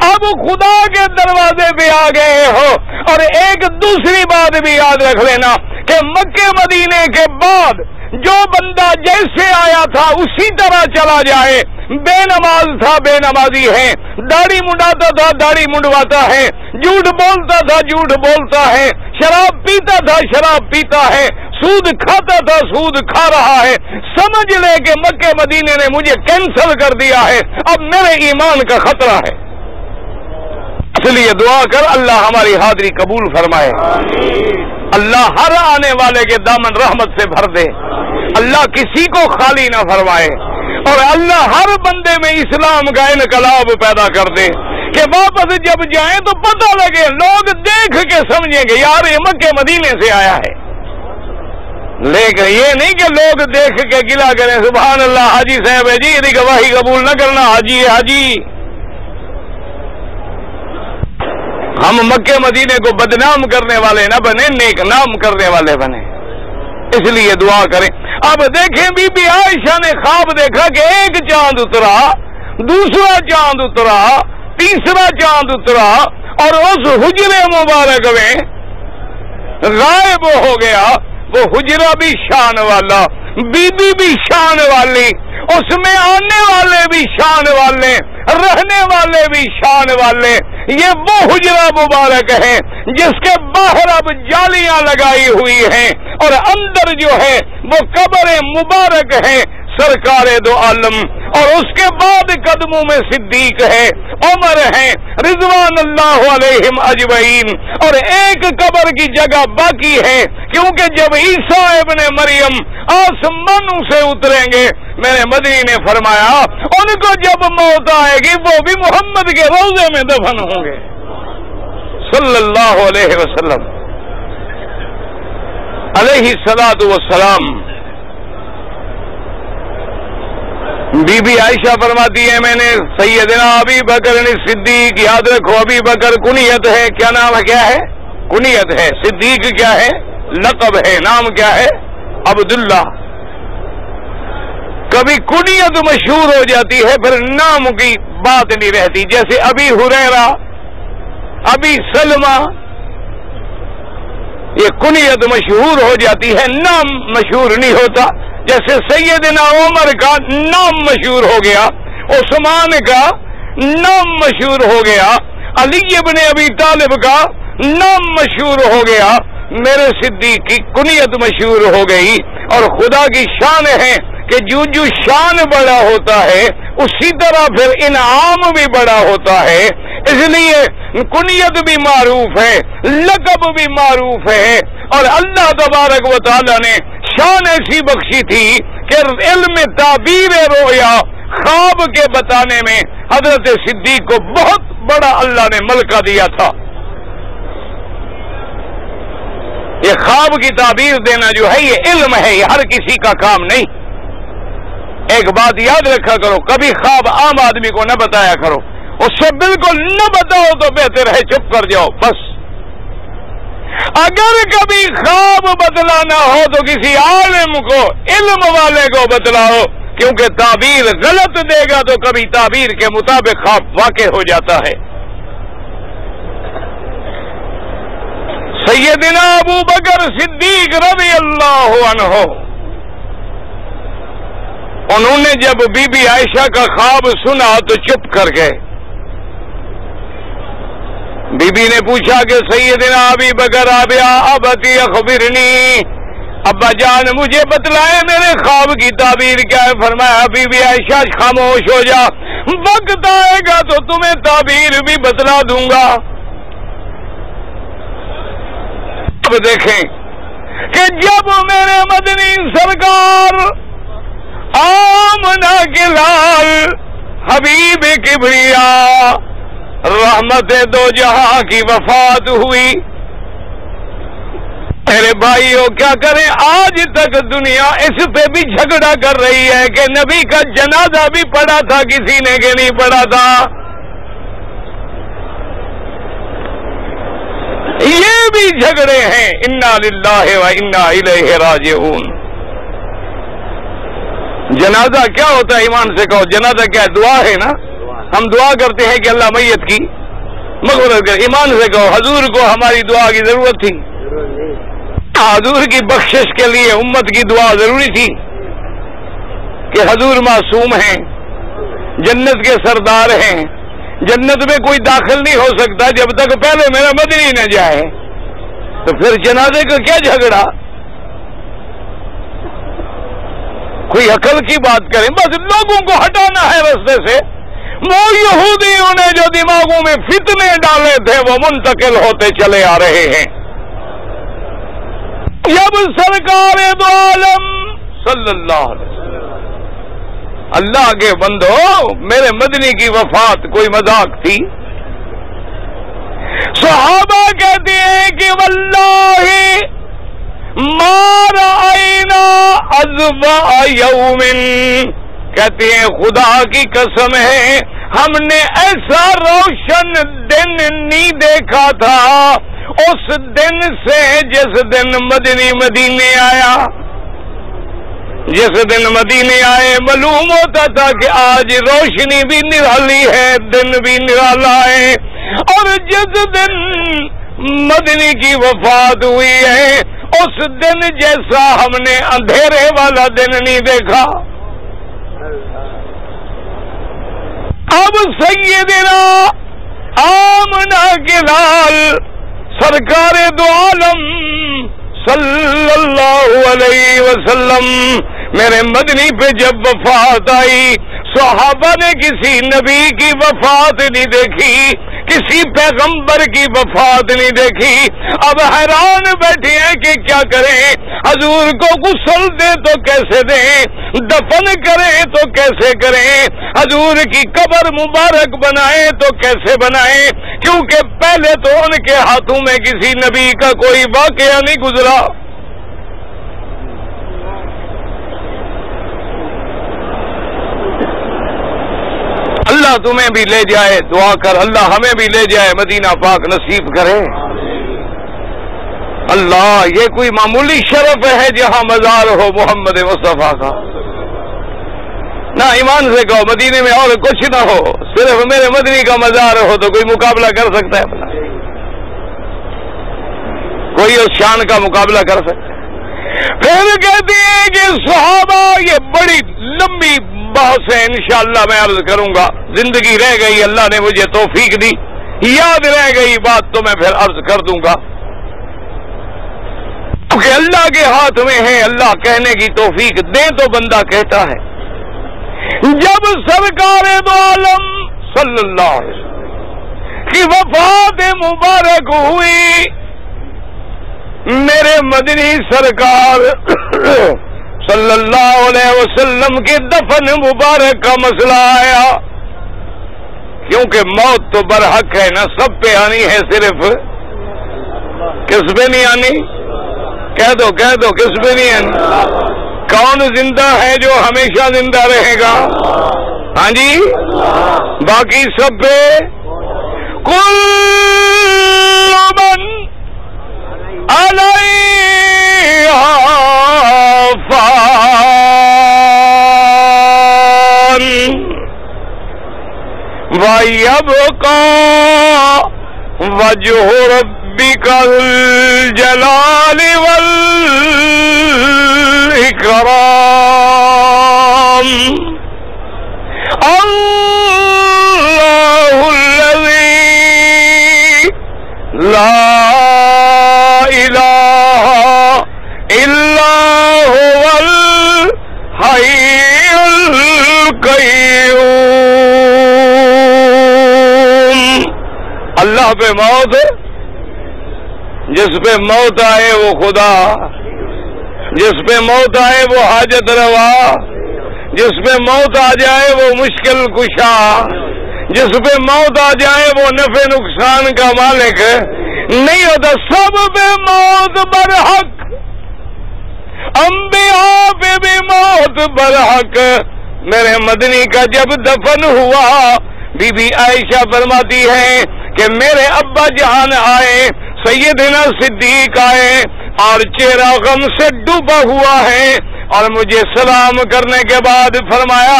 اب خدا کے دروازے پہ آ گئے ہو. اور ایک دوسری بات بھی یاد رکھ لینا کہ مکے مدینے کے بعد جو بندہ جیسے آیا تھا اسی طرح چلا جائے، بے نماز تھا بے نمازی ہے، داڑھی منڈاتا تھا داڑھی منڈواتا ہے، جھوٹ بولتا تھا جھوٹ بولتا ہے، شراب پیتا تھا شراب پیتا ہے، سود کھاتا تھا سود کھا رہا ہے. سمجھ لے کہ مکے مدینے نے مجھے کینسل کر دیا ہے، اب میرے ایمان کا خطرہ ہے. اس لیے دعا کر اللہ ہماری حاضری قبول فرمائے، اللہ ہر آنے والے کے دامن رحمت سے بھر دے، اللہ کسی کو خالی نہ فرمائے، اور اللہ ہر بندے میں اسلام کا انقلاب پیدا کر دے کہ واپس جب جائیں تو پتہ لگے، لوگ دیکھ کے سمجھیں گے یار یہ مکے مدینے سے آیا ہے. لیکن یہ نہیں کہ لوگ دیکھ کے گلا کریں سبحان اللہ حاجی صاحب ہے جی، یہ گواہی قبول نہ کرنا، حاجی ہے حاجی. ہم مکے مدینے کو بدنام کرنے والے نہ بنے، نیک نام کرنے والے بنے. اس لیے دعا کریں. اب دیکھیں بی بی عائشہ نے خواب دیکھا کہ ایک چاند اترا، دوسرا چاند اترا، تیسرا چاند اترا، اور اس حجرے مبارک میں غائب ہو گیا. وہ حجرہ بھی شان والا، بی بی بھی شان والی، اس میں آنے والے بھی شان والے، رہنے والے بھی شان والے. یہ وہ حجرہ مبارک ہے جس کے باہر اب جالیاں لگائی ہوئی ہیں اور اندر جو ہے وہ قبر مبارک ہے. سرکار دو عالم اور اس کے بعد قدموں میں صدیق ہے، عمر ہیں، رضوان اللہ علیہم اجمعین، اور ایک قبر کی جگہ باقی ہے، کیونکہ جب عیسیٰ ابن مریم آسمانوں سے اتریں گے، میرے مدنی نے فرمایا ان کو جب موت آئے گی وہ بھی محمد کے روضے میں دفن ہوں گے صلی اللہ علیہ وسلم علیہ الصلوۃ والسلام۔ بی بی عائشہ فرماتی ہے میں نے سیدنا ابی بکر صدیق، یاد رکھو ابی بکر کنیت ہے، کیا نام ہے؟ کیا ہے؟ کنیت ہے۔ صدیق کیا ہے؟ لقب ہے۔ نام کیا ہے؟ عبداللہ۔ کبھی کنیت مشہور ہو جاتی ہے پھر نام کی بات نہیں رہتی، جیسے ابی ہریرہ، ابی سلمہ، یہ کنیت مشہور ہو جاتی ہے، نام مشہور نہیں ہوتا۔ جیسے سیدنا عمر کا نام مشہور ہو گیا، عثمان کا نام مشہور ہو گیا، علی ابن ابی طالب کا نام مشہور ہو گیا، میرے صدیق کی کنیت مشہور ہو گئی۔ اور خدا کی شان ہے کہ جو جو شان بڑا ہوتا ہے اسی طرح پھر انعام بھی بڑا ہوتا ہے، اس لیے کنیت بھی معروف ہے، لقب بھی معروف ہے۔ اور اللہ تبارک و تعالی نے شان ایسی بخشی تھی کہ علم تعبیر رویا، خواب کے بتانے میں حضرت صدیق کو بہت بڑا اللہ نے ملکہ دیا تھا۔ یہ خواب کی تعبیر دینا جو ہے یہ علم ہے، یہ ہر کسی کا کام نہیں۔ ایک بات یاد رکھا کرو، کبھی خواب عام آدمی کو نہ بتایا کرو، اس سے بالکل نہ بتاؤ تو بہتر ہے چپ کر جاؤ بس۔ اگر کبھی خواب بتلانا ہو تو کسی عالم کو، علم والے کو بتلاؤ، کیونکہ تعبیر غلط دے گا تو کبھی تعبیر کے مطابق خواب واقع ہو جاتا ہے۔ سیدنا ابو بکر صدیق رضی اللہ عنہ، انہوں نے جب بی بی عائشہ کا خواب سنا تو چپ کر گئے۔ بی بی نے پوچھا کہ سیدنا ابی بکر ابتی اخبرنی، ابا جان مجھے بتلائے میرے خواب کی تعبیر کیا ہے؟ فرمایا بی بی عائشہ خاموش ہو جا، وقت آئے گا تو تمہیں تعبیر بھی بتلا دوں گا۔ اب دیکھیں کہ جب میرے مدنی سرکار آمنہ کے لال حبیب کبریا رحمت دو جہاں کی وفات ہوئی، میرے بھائیوں کیا کریں، آج تک دنیا اس پہ بھی جھگڑا کر رہی ہے کہ نبی کا جنازہ بھی پڑھا تھا کسی نے کہ نہیں پڑھا تھا۔ یہ بھی جھگڑے ہیں، انا للہ و انا الیہ راجعون۔ جنازہ کیا ہوتا ہے؟ ایمان سے کہو جنازہ کیا ہے؟ دعا ہے نا، ہم دعا کرتے ہیں کہ اللہ میت کی مغفرت کرے۔ ایمان سے کہو حضور کو ہماری دعا کی ضرورت تھی؟ حضور کی بخشش کے لیے امت کی دعا ضروری تھی کہ حضور معصوم ہیں، جنت کے سردار ہیں، جنت میں کوئی داخل نہیں ہو سکتا جب تک پہلے میرا مدنی نہ جائے، تو پھر جنازے کا کیا جھگڑا؟ کوئی عقل کی بات کریں، بس لوگوں کو ہٹانا ہے راستے سے۔ وہ یہودیوں نے جو دماغوں میں فتنے ڈالے تھے وہ منتقل ہوتے چلے آ رہے ہیں۔ جب سرکار دو عالم صلی اللہ علیہ وسلم، اللہ کے بندو میرے مدنی کی وفات کوئی مذاق تھی؟ صحابہ کہتے ہیں کہ واللہ ما رأینا اضواء یوم، کہتے ہیں خدا کی قسم ہے ہم نے ایسا روشن دن نہیں دیکھا تھا اس دن سے جس دن مدنی مدینے آیا۔ جس دن مدینے آئے معلوم ہوتا تھا کہ آج روشنی بھی نرالی ہے، دن بھی نرالا ہے، اور جس دن مدنی کی وفات ہوئی ہے اس دن جیسا ہم نے اندھیرے والا دن نہیں دیکھا۔ اب سیدنا آمنہ کے لال سرکار دو عالم صلی اللہ علیہ وسلم میرے مدنی پہ جب وفات آئی، صحابہ نے کسی نبی کی وفات نہیں دیکھی، کسی پیغمبر کی وفات نہیں دیکھی، اب حیران بیٹھے ہیں کہ کیا کریں، حضور کو غسل دیں تو کیسے دیں، دفن کریں تو کیسے کریں، حضور کی قبر مبارک بنائیں تو کیسے بنائیں، کیونکہ پہلے تو ان کے ہاتھوں میں کسی نبی کا کوئی واقعہ نہیں گزرا۔ اللہ تمہیں بھی لے جائے، دعا کر اللہ ہمیں بھی لے جائے، مدینہ پاک نصیب کرے۔ اللہ یہ کوئی معمولی شرف ہے جہاں مزار ہو محمد مصطفیٰ کا؟ نہ ایمان سے کہو مدینے میں اور کچھ نہ ہو، صرف میرے مدنی کا مزار ہو تو کوئی مقابلہ کر سکتا ہے اپنا؟ کوئی اس شان کا مقابلہ کر سکتا ہے؟ پھر کہتے ہیں کہ صحابہ، یہ بڑی لمبی بحث ہے، انشاءاللہ میں عرض کروں گا، زندگی رہ گئی، اللہ نے مجھے توفیق دی، یاد رہ گئی بات تو میں پھر عرض کر دوں گا، کیونکہ اللہ کے ہاتھ میں ہے، اللہ کہنے کی توفیق دے تو بندہ کہتا ہے۔ جب سرکار دو عالم صلی اللہ علیہ وسلم کی وفات مبارک ہوئی، میرے مدنی سرکار صلی اللہ علیہ وسلم کے دفن مبارک کا مسئلہ آیا، کیونکہ موت تو برحق ہے نا، سب پہ آنی ہے، صرف کس پہ نہیں آنی؟ کہہ دو کس پہ نہیں آنی؟ کون زندہ ہے جو ہمیشہ زندہ رہے گا؟ ہاں جی، باقی سب پہ کل من علیہا فان وَيَبْقَى وَجْهُ رَبِّكَ ذُو الْجَلَالِ وَالْإِكْرَامِ اللَّهُ الَّذِي لَا إِلَٰهَ إِلَّا هُوَ الْحَيُّ الْقَيُّومُ۔ اللہ پہ موت، جس پہ موت آئے وہ خدا، جس پہ موت آئے وہ حاجت روا، جس پہ موت آ جائے وہ مشکل کشا، جس پہ موت آ جائے وہ نفع نقصان کا مالک نہیں ہوتا، سب پہ موت برحق، انبیاء پہ بھی موت برحق۔ میرے مدنی کا جب دفن ہوا، بی بی عائشہ فرماتی ہے کہ میرے ابا جان آئے، سیدنا صدیق آئے اور چہرہ غم سے ڈوبا ہوا ہے، اور مجھے سلام کرنے کے بعد فرمایا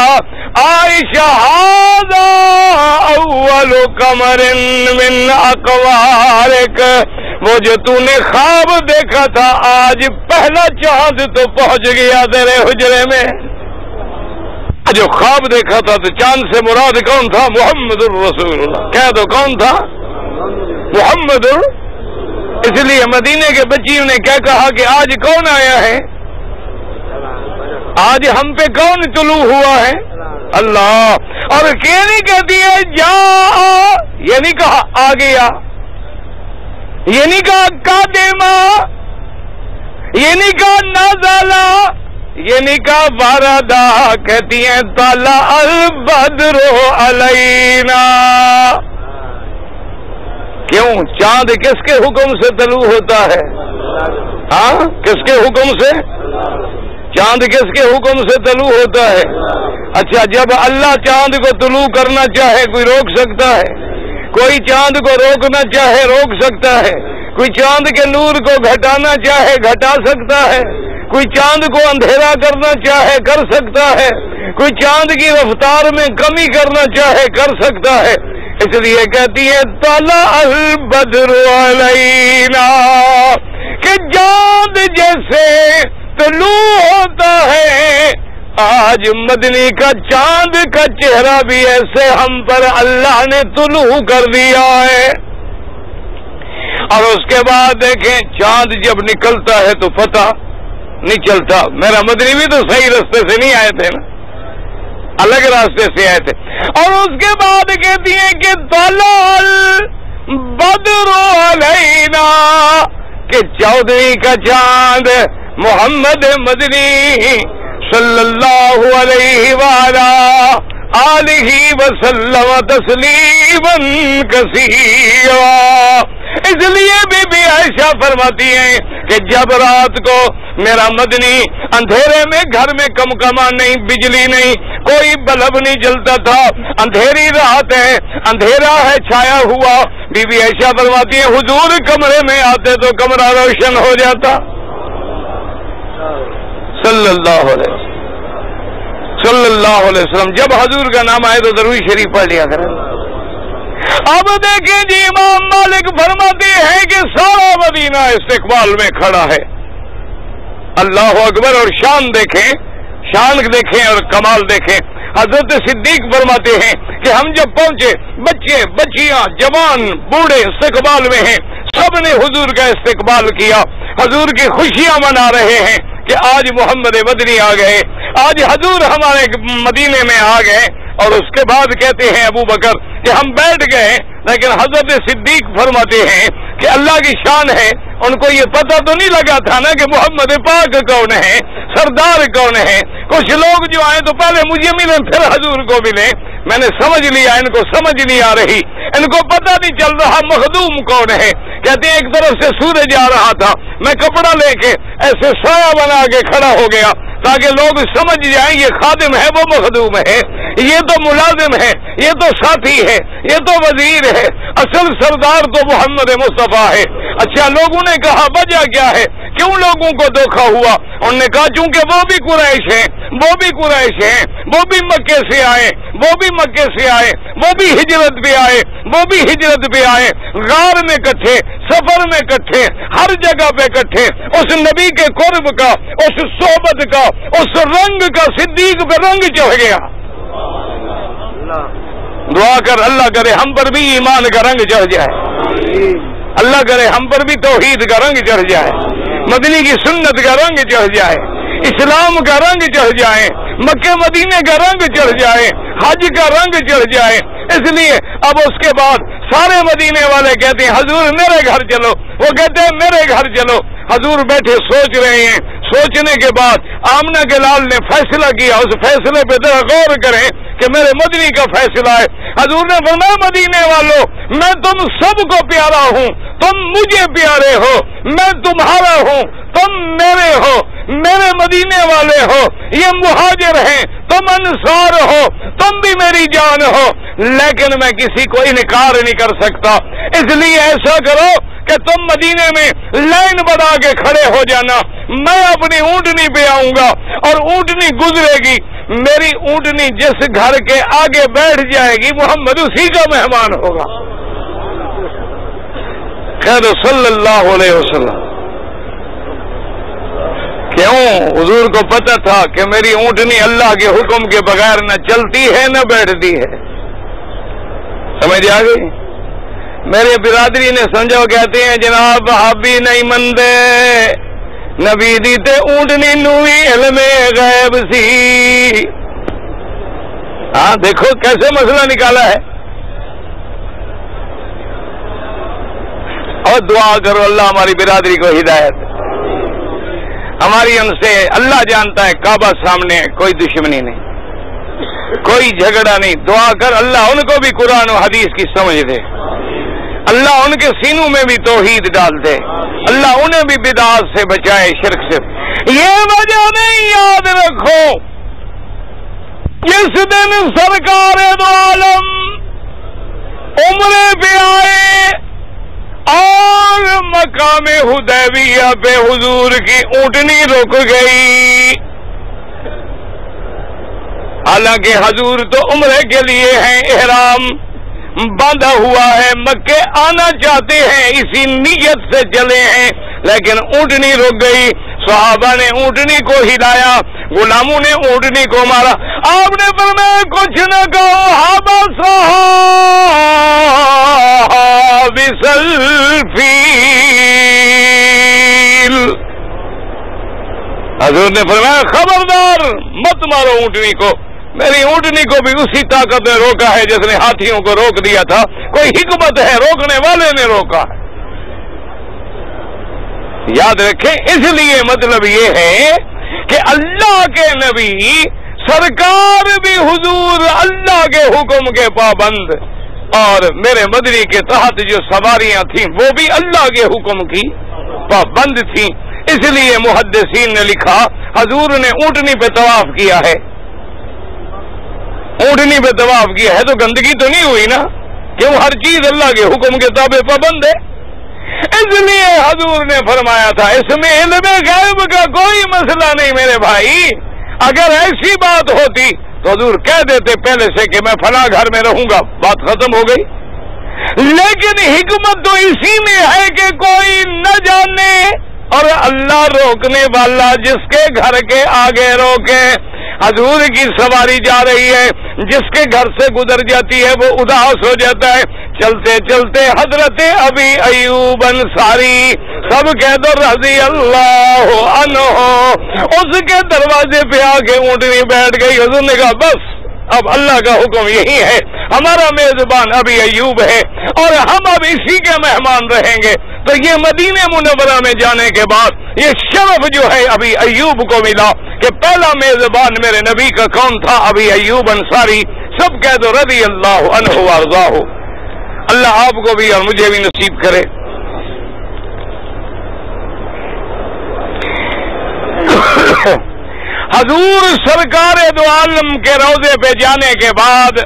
عائشہ ھذا اول قمر من اقوارک، وہ جو تو نے خواب دیکھا تھا آج پہلا چاند تو پہنچ گیا تیرے حجرے میں۔ جو خواب دیکھا تھا تو چاند سے مراد کون تھا؟ محمد الرسول اللہ، کہہ دو کون تھا؟ محمد۔ اس لیے مدینے کے بچیوں نے کیا کہا کہ آج کون آیا ہے، آج ہم پہ کون طلوع ہوا ہے؟ اللہ۔ اور یہ نہیں کہتی ہے جا، یہ نہیں کہا آ گیا، یہ نہیں کہا قادما، یہ نہیں کہا نازلا، یہ نہیں کہا واردا، کہتی ہیں طلع البدر علینا۔ کیوں؟ چاند کس کے حکم سے طلوع ہوتا ہے؟ ہاں، کس کے حکم سے؟ چاند کس کے حکم سے طلوع ہوتا ہے؟ اچھا، جب اللہ چاند کو طلوع کرنا چاہے کوئی روک سکتا ہے؟ کوئی چاند کو روکنا چاہے روک سکتا ہے؟ کوئی چاند کے نور کو گھٹانا چاہے گھٹا سکتا ہے؟ کوئی چاند کو اندھیرا کرنا چاہے کر سکتا ہے؟ کوئی چاند کی رفتار میں کمی کرنا چاہے کر سکتا ہے؟ اس لیے کہتی ہے طلع البدر علینا، کہ چاند جیسے طلوع ہوتا ہے، آج مدنی کا چاند کا چہرہ بھی ایسے ہم پر اللہ نے طلوع کر دیا ہے۔ اور اس کے بعد دیکھیں چاند جب نکلتا ہے تو پتہ نہیں چلتا، میرا مدنی بھی تو صحیح رستے سے نہیں آئے تھے نا، الگ راستے سے آئے تھے. اور اس کے بعد کہتی ہیں کہ طلع بدر علینا، کہ 14ویں کا چاند محمد مدنی صلی اللہ علیہ وآلہ آلہ وسلم تسلیما کثیرا. اس لیے بی بی عائشہ فرماتی ہیں کہ جب رات کو میرا مدنی اندھیرے میں گھر میں کمکما نہیں، بجلی نہیں، کوئی بلب نہیں جلتا تھا، اندھیری رات ہے، اندھیرا ہے چھایا ہوا، بی بی عائشہ فرماتی ہیں حضور کمرے میں آتے تو کمرہ روشن ہو جاتا صلی اللہ علیہ وسلم. صلی اللہ علیہ وسلم. جب حضور کا نام آئے تو ضرور شریف پڑھ لیا کریں. اب دیکھیں جی امام مالک فرماتے ہیں کہ سارا مدینہ استقبال میں کھڑا ہے. اللہ اکبر. اور شان دیکھیں اور کمال دیکھیں. حضرت صدیق فرماتے ہیں کہ ہم جب پہنچے، بچے بچیاں جوان بوڑھے استقبال میں ہیں، سب نے حضور کا استقبال کیا، حضور کی خوشیاں منا رہے ہیں کہ آج محمد مدنی آ گئے، آج حضور ہمارے مدینے میں آ گئے. اور اس کے بعد کہتے ہیں ابو بکر کہ ہم بیٹھ گئے، لیکن حضرت صدیق فرماتے ہیں کہ اللہ کی شان ہے، ان کو یہ پتہ تو نہیں لگا تھا نا کہ محمد پاک کون ہے، سردار کون ہے. کچھ لوگ جو آئے تو پہلے مجھے ملے پھر حضور کو ملے. میں نے سمجھ لیا ان کو سمجھ نہیں آ رہی، ان کو پتہ نہیں چل رہا مخدوم کون ہے. کہتے ہیں ایک طرف سے سورج آ رہا تھا، میں کپڑا لے کے ایسے سایہ بنا کے کھڑا ہو گیا تاکہ لوگ سمجھ جائیں یہ خادم ہے، وہ مخدوم ہے، یہ تو ملازم ہے، یہ تو ساتھی ہے، یہ تو وزیر ہے، اصل سردار تو محمد مصطفیٰ ہے. اچھا لوگوں نے کہا وجہ کیا ہے، کیوں لوگوں کو دھوکہ ہوا؟ انہوں نے کہا چونکہ وہ بھی قریش ہیں، وہ بھی قریش ہیں، وہ بھی مکے سے آئے، وہ بھی مکے سے آئے، وہ بھی ہجرت پہ آئے، وہ بھی ہجرت پہ آئے، غار میں کٹھے، سفر میں کٹھے، ہر جگہ پہ کٹھے. اس نبی کے قرب کا، اس صحبت کا، اس رنگ کا صدیق پہ رنگ چڑھ گیا. دعا کر اللہ کرے ہم پر بھی ایمان کا رنگ چڑھ جائے، اللہ کرے ہم پر بھی توحید کا رنگ چڑھ جائے، مدنی کی سنت کا رنگ چڑھ جائے، اسلام کا رنگ چڑھ جائے، مکہ مدینے کا رنگ چڑھ جائے، حج کا رنگ چڑھ جائے. اس لیے اب اس کے بعد سارے مدینے والے کہتے ہیں حضور میرے گھر چلو، وہ کہتے ہیں میرے گھر چلو. حضور بیٹھے سوچ رہے ہیں، سوچنے کے بعد آمنہ کے لال نے فیصلہ کیا. اس فیصلے پہ ذرا غور کریں کہ میرے مدنی کا فیصلہ ہے. حضور نے فرمایا مدینے والوں میں تم سب کو پیارا ہوں، تم مجھے پیارے ہو، میں تمہارا ہوں، تم میرے ہو، میرے مدینے والے ہو، یہ مہاجر ہیں، تم انصار ہو، تم بھی میری جان ہو، لیکن میں کسی کو انکار نہیں کر سکتا. اس لیے ایسا کرو کہ تم مدینے میں لائن بنا کے کھڑے ہو جانا، میں اپنی اونٹنی پہ آؤں گا اور اونٹنی گزرے گی، میری اونٹنی جس گھر کے آگے بیٹھ جائے گی محمد اسی کا مہمان ہوگا. خیر صلی اللہ علیہ وسلم. کیوں؟ حضور کو پتہ تھا کہ میری اونٹنی اللہ کے حکم کے بغیر نہ چلتی ہے نہ بیٹھتی ہے. سمجھ آ گئی؟ میرے برادری نے سمجھو کہتے ہیں جناب بہابی نہیں مندے نبی دی تے اونٹنی نوی علم غیب سی. ہاں دیکھو کیسے مسئلہ نکالا ہے. اور دعا کرو اللہ ہماری برادری کو ہدایت. ہماری ان سے اللہ جانتا ہے کعبہ سامنے ہے، کوئی دشمنی نہیں، کوئی جھگڑا نہیں. دعا کر اللہ ان کو بھی قرآن و حدیث کی سمجھ دے، اللہ ان کے سینوں میں بھی توحید ڈال دے، اللہ انہیں بھی بدعات سے بچائے، شرک سے. یہ وجہ نہیں یاد رکھو جس دن سرکار دو عالم عمرے پہ آئے اور مقام حدیبیہ پہ حضور کی اونٹنی رک گئی. حالانکہ حضور تو عمرے کے لیے ہیں، احرام باندھا ہوا ہے، مکے آنا چاہتے ہیں، اسی نیت سے چلے ہیں، لیکن اونٹنی رک گئی. صحابہ نے اونٹنی کو ہلایا، غلاموں نے اونٹنی کو مارا. آپ نے فرمایا کچھ نہ کہو، حبس بالفیل. حضور نے فرمایا خبردار مت مارو اونٹنی کو، میری اونٹنی کو بھی اسی طاقت نے روکا ہے جس نے ہاتھیوں کو روک دیا تھا. کوئی حکمت ہے, روکنے والے نے روکا ہے. یاد رکھیں, اس لیے مطلب یہ ہے کہ اللہ کے نبی سرکار بھی حضور اللہ کے حکم کے پابند, اور میرے مدنی کے تحت جو سواریاں تھیں وہ بھی اللہ کے حکم کی پابند تھیں. اس لیے محدثین نے لکھا حضور نے اونٹنی پہ طواف کیا ہے. اونٹنی پہ طواف کیا ہے تو گندگی تو نہیں ہوئی نا, کیوں؟ ہر چیز اللہ کے حکم کے تابع پابند ہے. اس لیے حضور نے فرمایا تھا اس میں علم غیب کا کوئی مسئلہ نہیں میرے بھائی. اگر ایسی بات ہوتی تو حضور کہہ دیتے پہلے سے کہ میں فلاں گھر میں رہوں گا, بات ختم ہو گئی. لیکن حکمت تو اسی میں ہے کہ کوئی نہ جانے, اور اللہ روکنے والا جس کے گھر کے آگے روکے. حضور کی سواری جا رہی ہے, جس کے گھر سے گزر جاتی ہے وہ اداس ہو جاتا ہے. چلتے چلتے حضرت ابی ایوب انصاری, سب کہہ دو رضی اللہ عنہ, اس کے دروازے پہ آ کے اونٹنی بیٹھ گئی. حضور نے کہا بس اب اللہ کا حکم یہی ہے, ہمارا میزبان ابی ایوب ہے اور ہم اب اسی کے مہمان رہیں گے. تو یہ مدینہ منورہ میں جانے کے بعد یہ شرف جو ہے ابی ایوب کو ملا کہ پہلا میزبان میرے نبی کا کون تھا؟ ابی ایوب انصاری. سب کہہ دو رضی اللہ عنہ وارضاہ. اللہ آپ کو بھی اور مجھے بھی نصیب کرے. حضور سرکار دو عالم کے روضے پہ جانے کے بعد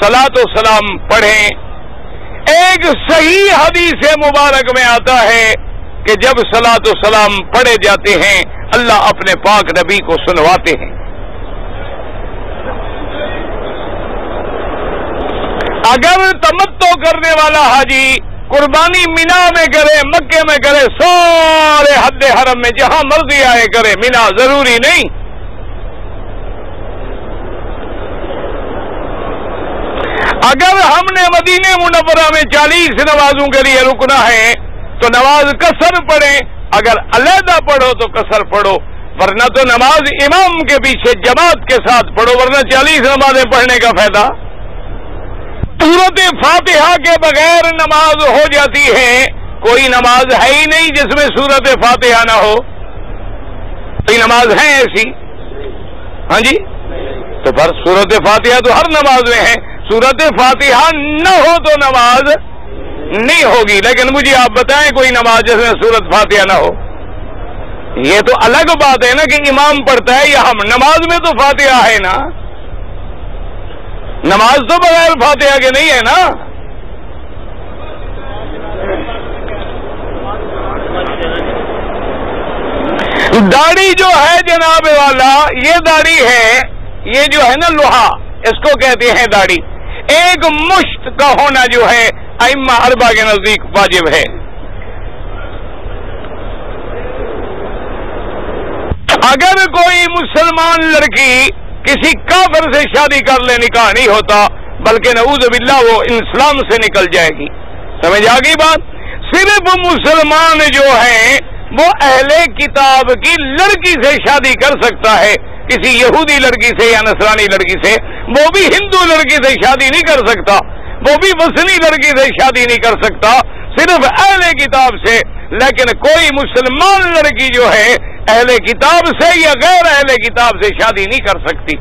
صلاۃ و سلام پڑھیں. ایک صحیح حدیث مبارک میں آتا ہے کہ جب صلاۃ و سلام پڑھے جاتے ہیں اللہ اپنے پاک نبی کو سنواتے ہیں. اگر تمتع کرنے والا حاجی قربانی مینا میں کرے, مکے میں کرے, سارے حد حرم میں جہاں مرضی آئے کرے, مینا ضروری نہیں. اگر ہم نے مدینہ منورہ میں 40 نمازوں کے لیے رکنا ہے تو نماز قصر پڑھیں. اگر علیحدہ پڑھو تو قصر پڑھو, ورنہ تو نماز امام کے پیچھے جماعت کے ساتھ پڑھو, ورنہ 40 نمازیں پڑھنے کا فائدہ. سورت فاتحہ کے بغیر نماز ہو جاتی ہے. کوئی نماز ہے ہی نہیں جس میں سورت فاتحہ نہ ہو. کوئی نماز ہے ایسی؟ ہاں جی, تو پر سورت فاتحہ تو ہر نماز میں ہے. سورت فاتحہ نہ ہو تو نماز نہیں ہوگی. لیکن مجھے آپ بتائیں کوئی نماز جس میں سورت فاتحہ نہ ہو. یہ تو الگ بات ہے نا کہ امام پڑھتا ہے یا ہم. نماز میں تو فاتحہ ہے نا, نماز تو بغیر فاتحہ کے نہیں ہے نا. داڑھی جو ہے جناب والا, یہ داڑھی ہے, یہ جو ہے نا لوہا, اس کو کہتے ہیں داڑھی. ایک مشت کا ہونا جو ہے ائمہ اربعہ کے نزدیک واجب ہے. اگر کوئی مسلمان لڑکی کسی کافر سے شادی کر لے, نکاح نہیں ہوتا بلکہ نعوذ باللہ وہ اسلام سے نکل جائے گی. سمجھ آ گئی بات؟ صرف مسلمان جو ہیں وہ اہل کتاب کی لڑکی سے شادی کر سکتا ہے, کسی یہودی لڑکی سے یا نصرانی لڑکی سے. وہ بھی ہندو لڑکی سے شادی نہیں کر سکتا, وہ بھی وثنی لڑکی سے شادی نہیں کر سکتا, صرف اہل کتاب سے. لیکن کوئی مسلمان لڑکی جو ہے اہل کتاب سے یا غیر اہل کتاب سے شادی نہیں کر سکتی.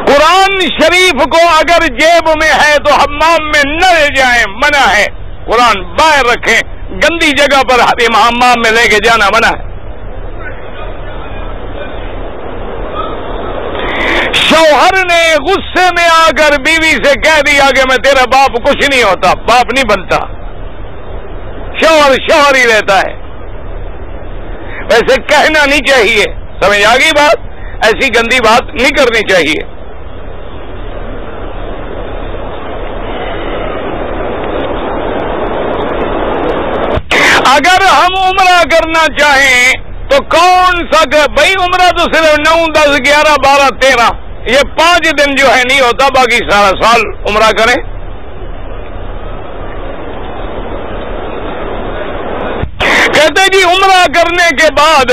قرآن شریف کو اگر جیب میں ہے تو حمام میں نہ لے جائیں, منع ہے. قرآن باہر رکھیں, گندی جگہ پر حمام میں لے کے جانا منع ہے. شوہر نے غصے میں آ کر بیوی سے کہہ دیا کہ میں تیرا باپ کچھ نہیں ہوتا, باپ نہیں بنتا. شوہر شوہر ہی رہتا ہے. ویسے کہنا نہیں چاہیے, سمجھ آ گئی بات؟ ایسی گندی بات نہیں کرنی چاہیے. اگر ہم عمرہ کرنا چاہیں تو کون سا بھائی عمرہ تو صرف 9, 10, 11, 12, 13 یہ 5 دن جو ہے نہیں ہوتا, باقی سارا سال عمرہ کریں. کہتے جی عمرہ کرنے کے بعد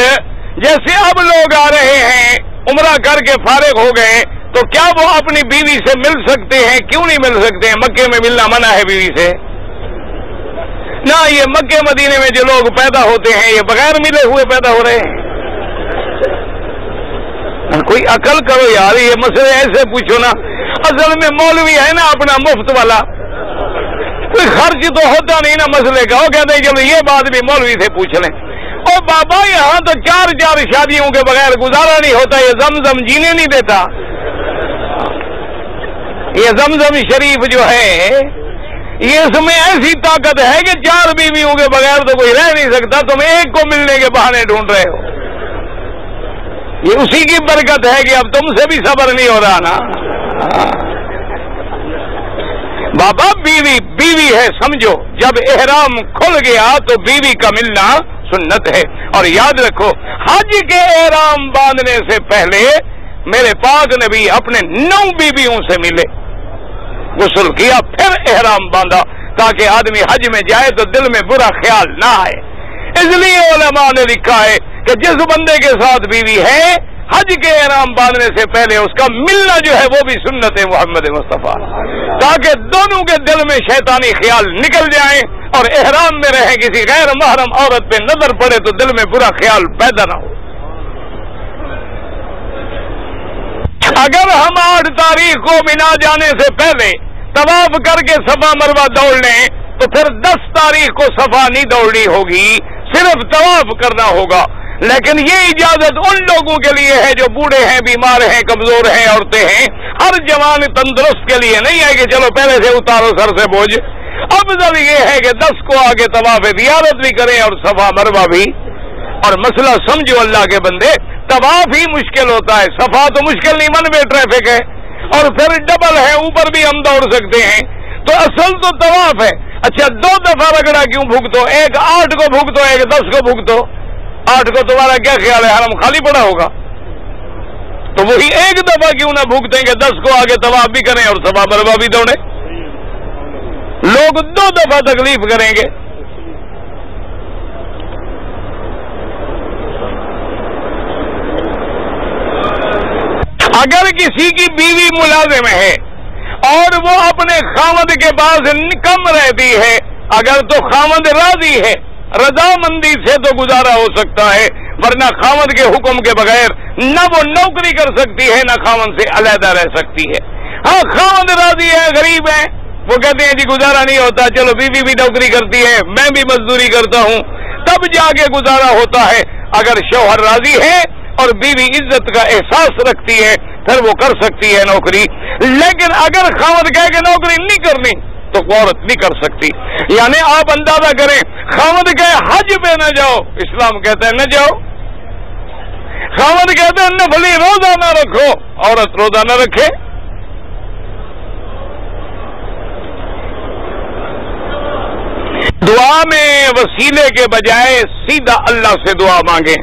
جیسے اب لوگ آ رہے ہیں عمرہ کر کے فارغ ہو گئے تو کیا وہ اپنی بیوی سے مل سکتے ہیں؟ کیوں نہیں مل سکتے ہیں؟ مکے میں ملنا منع ہے بیوی سے نہ. یہ مکے مدینے میں جو لوگ پیدا ہوتے ہیں یہ بغیر ملے ہوئے پیدا ہو رہے ہیں. کوئی عقل کرو یار, یہ مسئلے ایسے پوچھو نا. اصل میں مولوی ہے نا اپنا مفت والا, کوئی خرچ تو ہوتا نہیں نا مسئلے کا. وہ کہتے ہیں چلو یہ بات بھی مولوی سے پوچھ لیں. اور بابا یہاں تو 4 شادیوں کے بغیر گزارا نہیں ہوتا. یہ زمزم جینے نہیں دیتا. یہ زمزم شریف جو ہے یہ اس میں ایسی طاقت ہے کہ 4 بیویوں کے بغیر تو کوئی رہ نہیں سکتا. تم ایک کو ملنے کے بہانے ڈھونڈ رہے ہو. یہ اسی کی برکت ہے کہ اب تم سے بھی صبر نہیں ہو رہا نا. بابا بیوی ہے سمجھو. جب احرام کھل گیا تو بیوی کا ملنا سنت ہے. اور یاد رکھو حج کے احرام باندھنے سے پہلے میرے پاک نبی اپنے 9 بیویوں سے ملے, غسل کیا, پھر احرام باندھا تاکہ آدمی حج میں جائے تو دل میں برا خیال نہ آئے. اس لیے علماء نے لکھا ہے کہ جس بندے کے ساتھ بیوی ہے حج کے احرام باندھنے سے پہلے اس کا ملنا جو ہے وہ بھی سنت محمد مصطفیٰ, تاکہ دونوں کے دل میں شیطانی خیال نکل جائیں اور احرام میں رہے کسی غیر محرم عورت پہ نظر پڑے تو دل میں برا خیال پیدا نہ ہو. اگر ہم 8 تاریخ کو مینا جانے سے پہلے طواف کر کے صفا مروہ دوڑ لیں تو پھر 10 تاریخ کو صفا نہیں دوڑنی ہوگی, صرف طواف کرنا ہوگا. لیکن یہ اجازت ان لوگوں کے لیے ہے جو بوڑھے ہیں, بیمار ہیں, کمزور ہیں, عورتیں ہیں. ہر جوان تندرست کے لیے نہیں ہے کہ چلو پہلے سے اتارو سر سے بوجھ. افضل یہ ہے کہ 10 کو آگے طواف زیارت بھی کریں اور صفا مروہ بھی. اور مسئلہ سمجھو اللہ کے بندے, طواف ہی مشکل ہوتا ہے, صفا تو مشکل نہیں, من میں ٹریفک ہے اور پھر ڈبل ہے, اوپر بھی ہم دوڑ سکتے ہیں. تو اصل تو طواف ہے. اچھا 2 دفعہ رگڑا کیوں بھگتو؟ ایک 8 کو بھگتو, ایک 10 کو بھگتو. 8 کو تمہارا کیا خیال ہے حرم خالی پڑا ہوگا؟ تو وہی ایک دفعہ کیوں نہ بھگتیں کہ 10 کو آگے طواف بھی کریں اور صفا مروہ بھی دوڑیں. لوگ 2 دفعہ تکلیف کریں گے. اگر کسی کی بیوی ملازم ہے اور وہ اپنے خاوند کے پاس کم رہتی ہے, اگر تو خاوند راضی ہے, رضامندی سے تو گزارا ہو سکتا ہے, ورنہ خاوند کے حکم کے بغیر نہ وہ نوکری کر سکتی ہے نہ خاوند سے علیحدہ رہ سکتی ہے. ہاں خاوند راضی ہے, غریب ہے, وہ کہتے ہیں جی گزارا نہیں ہوتا, چلو بیوی بھی نوکری کرتی ہے, میں بھی مزدوری کرتا ہوں, تب جا کے گزارا ہوتا ہے. اگر شوہر راضی ہے اور بیوی عزت کا احساس رکھتی ہے پھر وہ کر سکتی ہے نوکری. لیکن اگر خاوند کہے کہ نوکری نہیں کرنی تو عورت نہیں کر سکتی. یعنی آپ اندازہ کریں, خاوند کہے حج پہ نہ جاؤ, اسلام کہتا ہے نہ جاؤ. خاوند کہتے ہیں نفلی روزہ نہ رکھو, عورت روزہ نہ رکھے. دعا میں وسیلے کے بجائے سیدھا اللہ سے دعا مانگیں.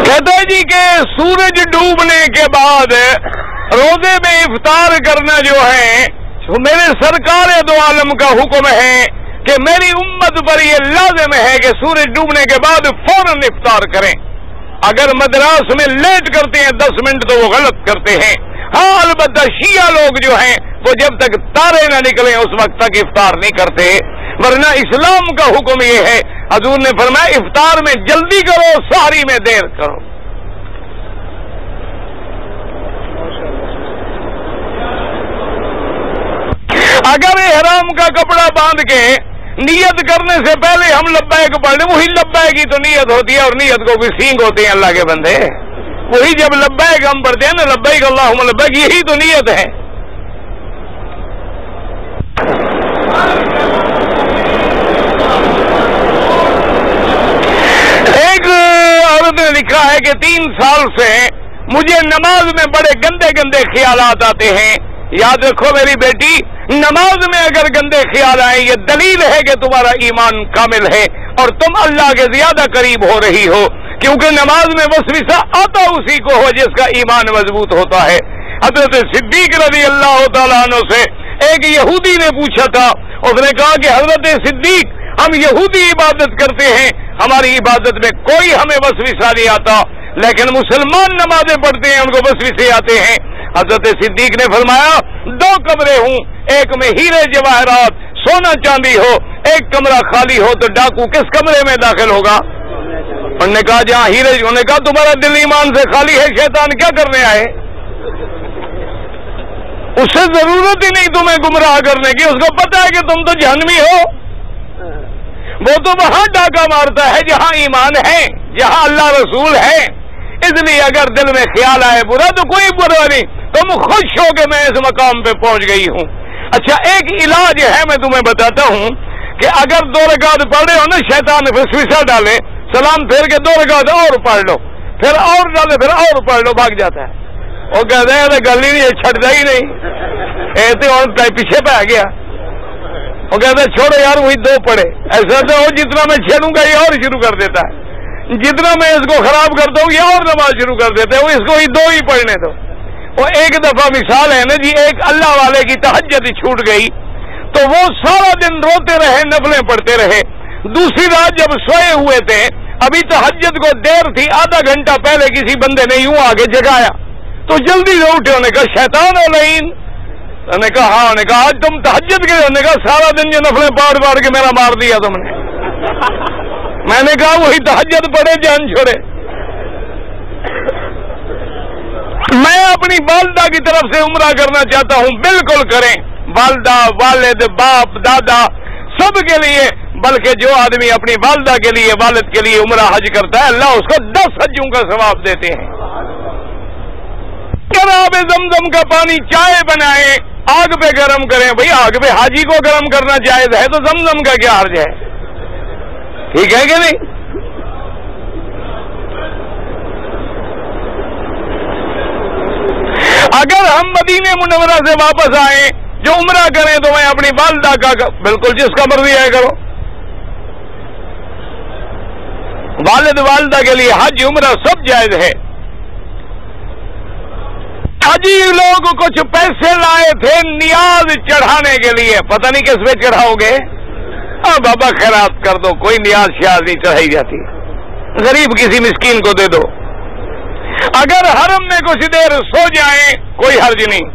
کہتا ہے جی کہ سورج ڈوبنے کے بعد روزے میں افطار کرنا جو ہے میرے سرکار دو عالم کا حکم ہے کہ میری امت پر یہ لازم ہے کہ سورج ڈوبنے کے بعد فوراً افطار کریں. اگر مدراس میں لیٹ کرتے ہیں 10 منٹ تو وہ غلط کرتے ہیں. ہاں البتہ شیعہ لوگ جو ہیں وہ جب تک تارے نہ نکلیں اس وقت تک افطار نہیں کرتے, ورنہ اسلام کا حکم یہ ہے, حضور نے فرمایا افطار میں جلدی کرو, سحری میں دیر کرو. اگر احرام کا کپڑا باندھ کے نیت کرنے سے پہلے ہم لبیک پڑھ لیں, وہی لبیک کی تو نیت ہوتی ہے, اور نیت کو بھی سینگ ہوتے ہیں اللہ کے بندے. وہی جب لبیک ہم پڑھتے ہیں نا, لبیک اللہم لبیک, یہی تو نیت ہے. ایک عورت نے لکھا ہے کہ 3 سال سے مجھے نماز میں بڑے گندے گندے خیالات آتے ہیں. یاد رکھو میری بیٹی, نماز میں اگر گندے خیال آئیں یہ دلیل ہے کہ تمہارا ایمان کامل ہے اور تم اللہ کے زیادہ قریب ہو رہی ہو, کیونکہ نماز میں وسوسہ آتا اسی کو ہو جس کا ایمان مضبوط ہوتا ہے. حضرت صدیق رضی اللہ تعالیٰ عنہ سے ایک یہودی نے پوچھا تھا, اس نے کہا کہ حضرت صدیق ہم یہودی عبادت کرتے ہیں، ہماری عبادت میں کوئی ہمیں وسوسہ نہیں آتا، لیکن مسلمان نمازیں پڑھتے ہیں ان کو وسوسے آتے ہیں۔ حضرت صدیق نے فرمایا 2 کمرے ہوں، ایک میں ہیرے جواہرات سونا چاندی ہو، ایک کمرہ خالی ہو تو ڈاکو کس کمرے میں داخل ہوگا؟ انہوں نے کہا جہاں ہیرے، انہوں نے کہا تمہارا دل ایمان سے خالی ہے، شیطان کیا کرنے آئے؟ اسے ضرورت ہی نہیں تمہیں گمراہ کرنے کی، اس کو پتا ہے کہ تم تو جہنمی ہو، وہ تو وہاں ڈاکہ مارتا ہے جہاں ایمان ہے، جہاں اللہ رسول ہے۔ اس لیے اگر دل میں خیال آئے برا تو کوئی برا نہیں، تم خوش ہو کہ میں اس مقام پہ پہنچ گئی ہوں۔ اچھا ایک علاج ہے میں تمہیں بتاتا ہوں کہ اگر 2 رکعت پڑھ رہے ہو نا، شیطان وسوسہ ڈالے، سلام پھیر کے 2 رکعت اور پڑھ لو، پھر اور ڈالے، پھر اور پڑھ لو، بھاگ جاتا ہے۔ وہ کہتے ہیں گل ہی نہیں، چھٹتا ہی نہیں، ایسے اور پیچھے پہ آ گیا۔ وہ کہتا ہے چھوڑو یار وہی 2 پڑھے، ایسا تو ہو جتنا میں چھیڑوں گا یہ اور شروع کر دیتا ہے، جتنا میں اس کو خراب کرتا ہوں یہ اور نماز شروع کر دیتا ہے، وہ اس کو ہی 2 ہی پڑھنے دو۔ وہ ایک دفعہ مثال ہے نا جی، ایک اللہ والے کی تہجد چھوٹ گئی تو وہ سارا دن روتے رہے، نفلیں پڑھتے رہے۔ دوسری رات جب سوئے ہوئے تھے، ابھی تہجد کو دیر تھی، آدھا گھنٹہ پہلے کسی بندے نے یوں آگے جگایا تو جلدی سے اٹھے، انہوں نے کہا شیطان علین، انہوں نے کہا ہاں، انہوں نے کہا آج تم تہجد کے، انہوں نے کہا سارا دن جو نفلیں پاڑ کے میرا مار دیا تم نے۔ میں نے کہا وہی تہجد پڑھے جان چھوڑے۔ میں اپنی والدہ کی طرف سے عمرہ کرنا چاہتا ہوں، بالکل کریں، والدہ، والد، باپ، دادا سب کے لیے، بلکہ جو آدمی اپنی والدہ کے لیے، والد کے لیے عمرہ حج کرتا ہے اللہ اس کو 10 حجوں کا ثواب دیتے ہیں۔ آب زمزم کا پانی چائے بنائیں، آگ پہ گرم کریں، بھئی آگ پہ حاجی کو گرم کرنا جائز ہے تو زمزم کا کیا حرج ہے؟ ٹھیک ہے کہ نہیں؟ اگر ہم مدینہ منورہ سے واپس آئیں جو عمرہ کریں تو میں اپنی والدہ کا، بالکل جس کا مرضی ہے کرو، والد والدہ کے لیے حج عمرہ سب جائز ہے۔ حجی لوگ کچھ پیسے لائے تھے نیاز چڑھانے کے لیے، پتہ نہیں کس پہ چڑھاؤ گے؟ بابا خیرات کر دو، کوئی نیاز شیاز نہیں چڑھائی جاتی، غریب کسی مسکین کو دے دو۔ اگر حرم میں کچھ دیر سو جائیں کوئی حرج نہیں،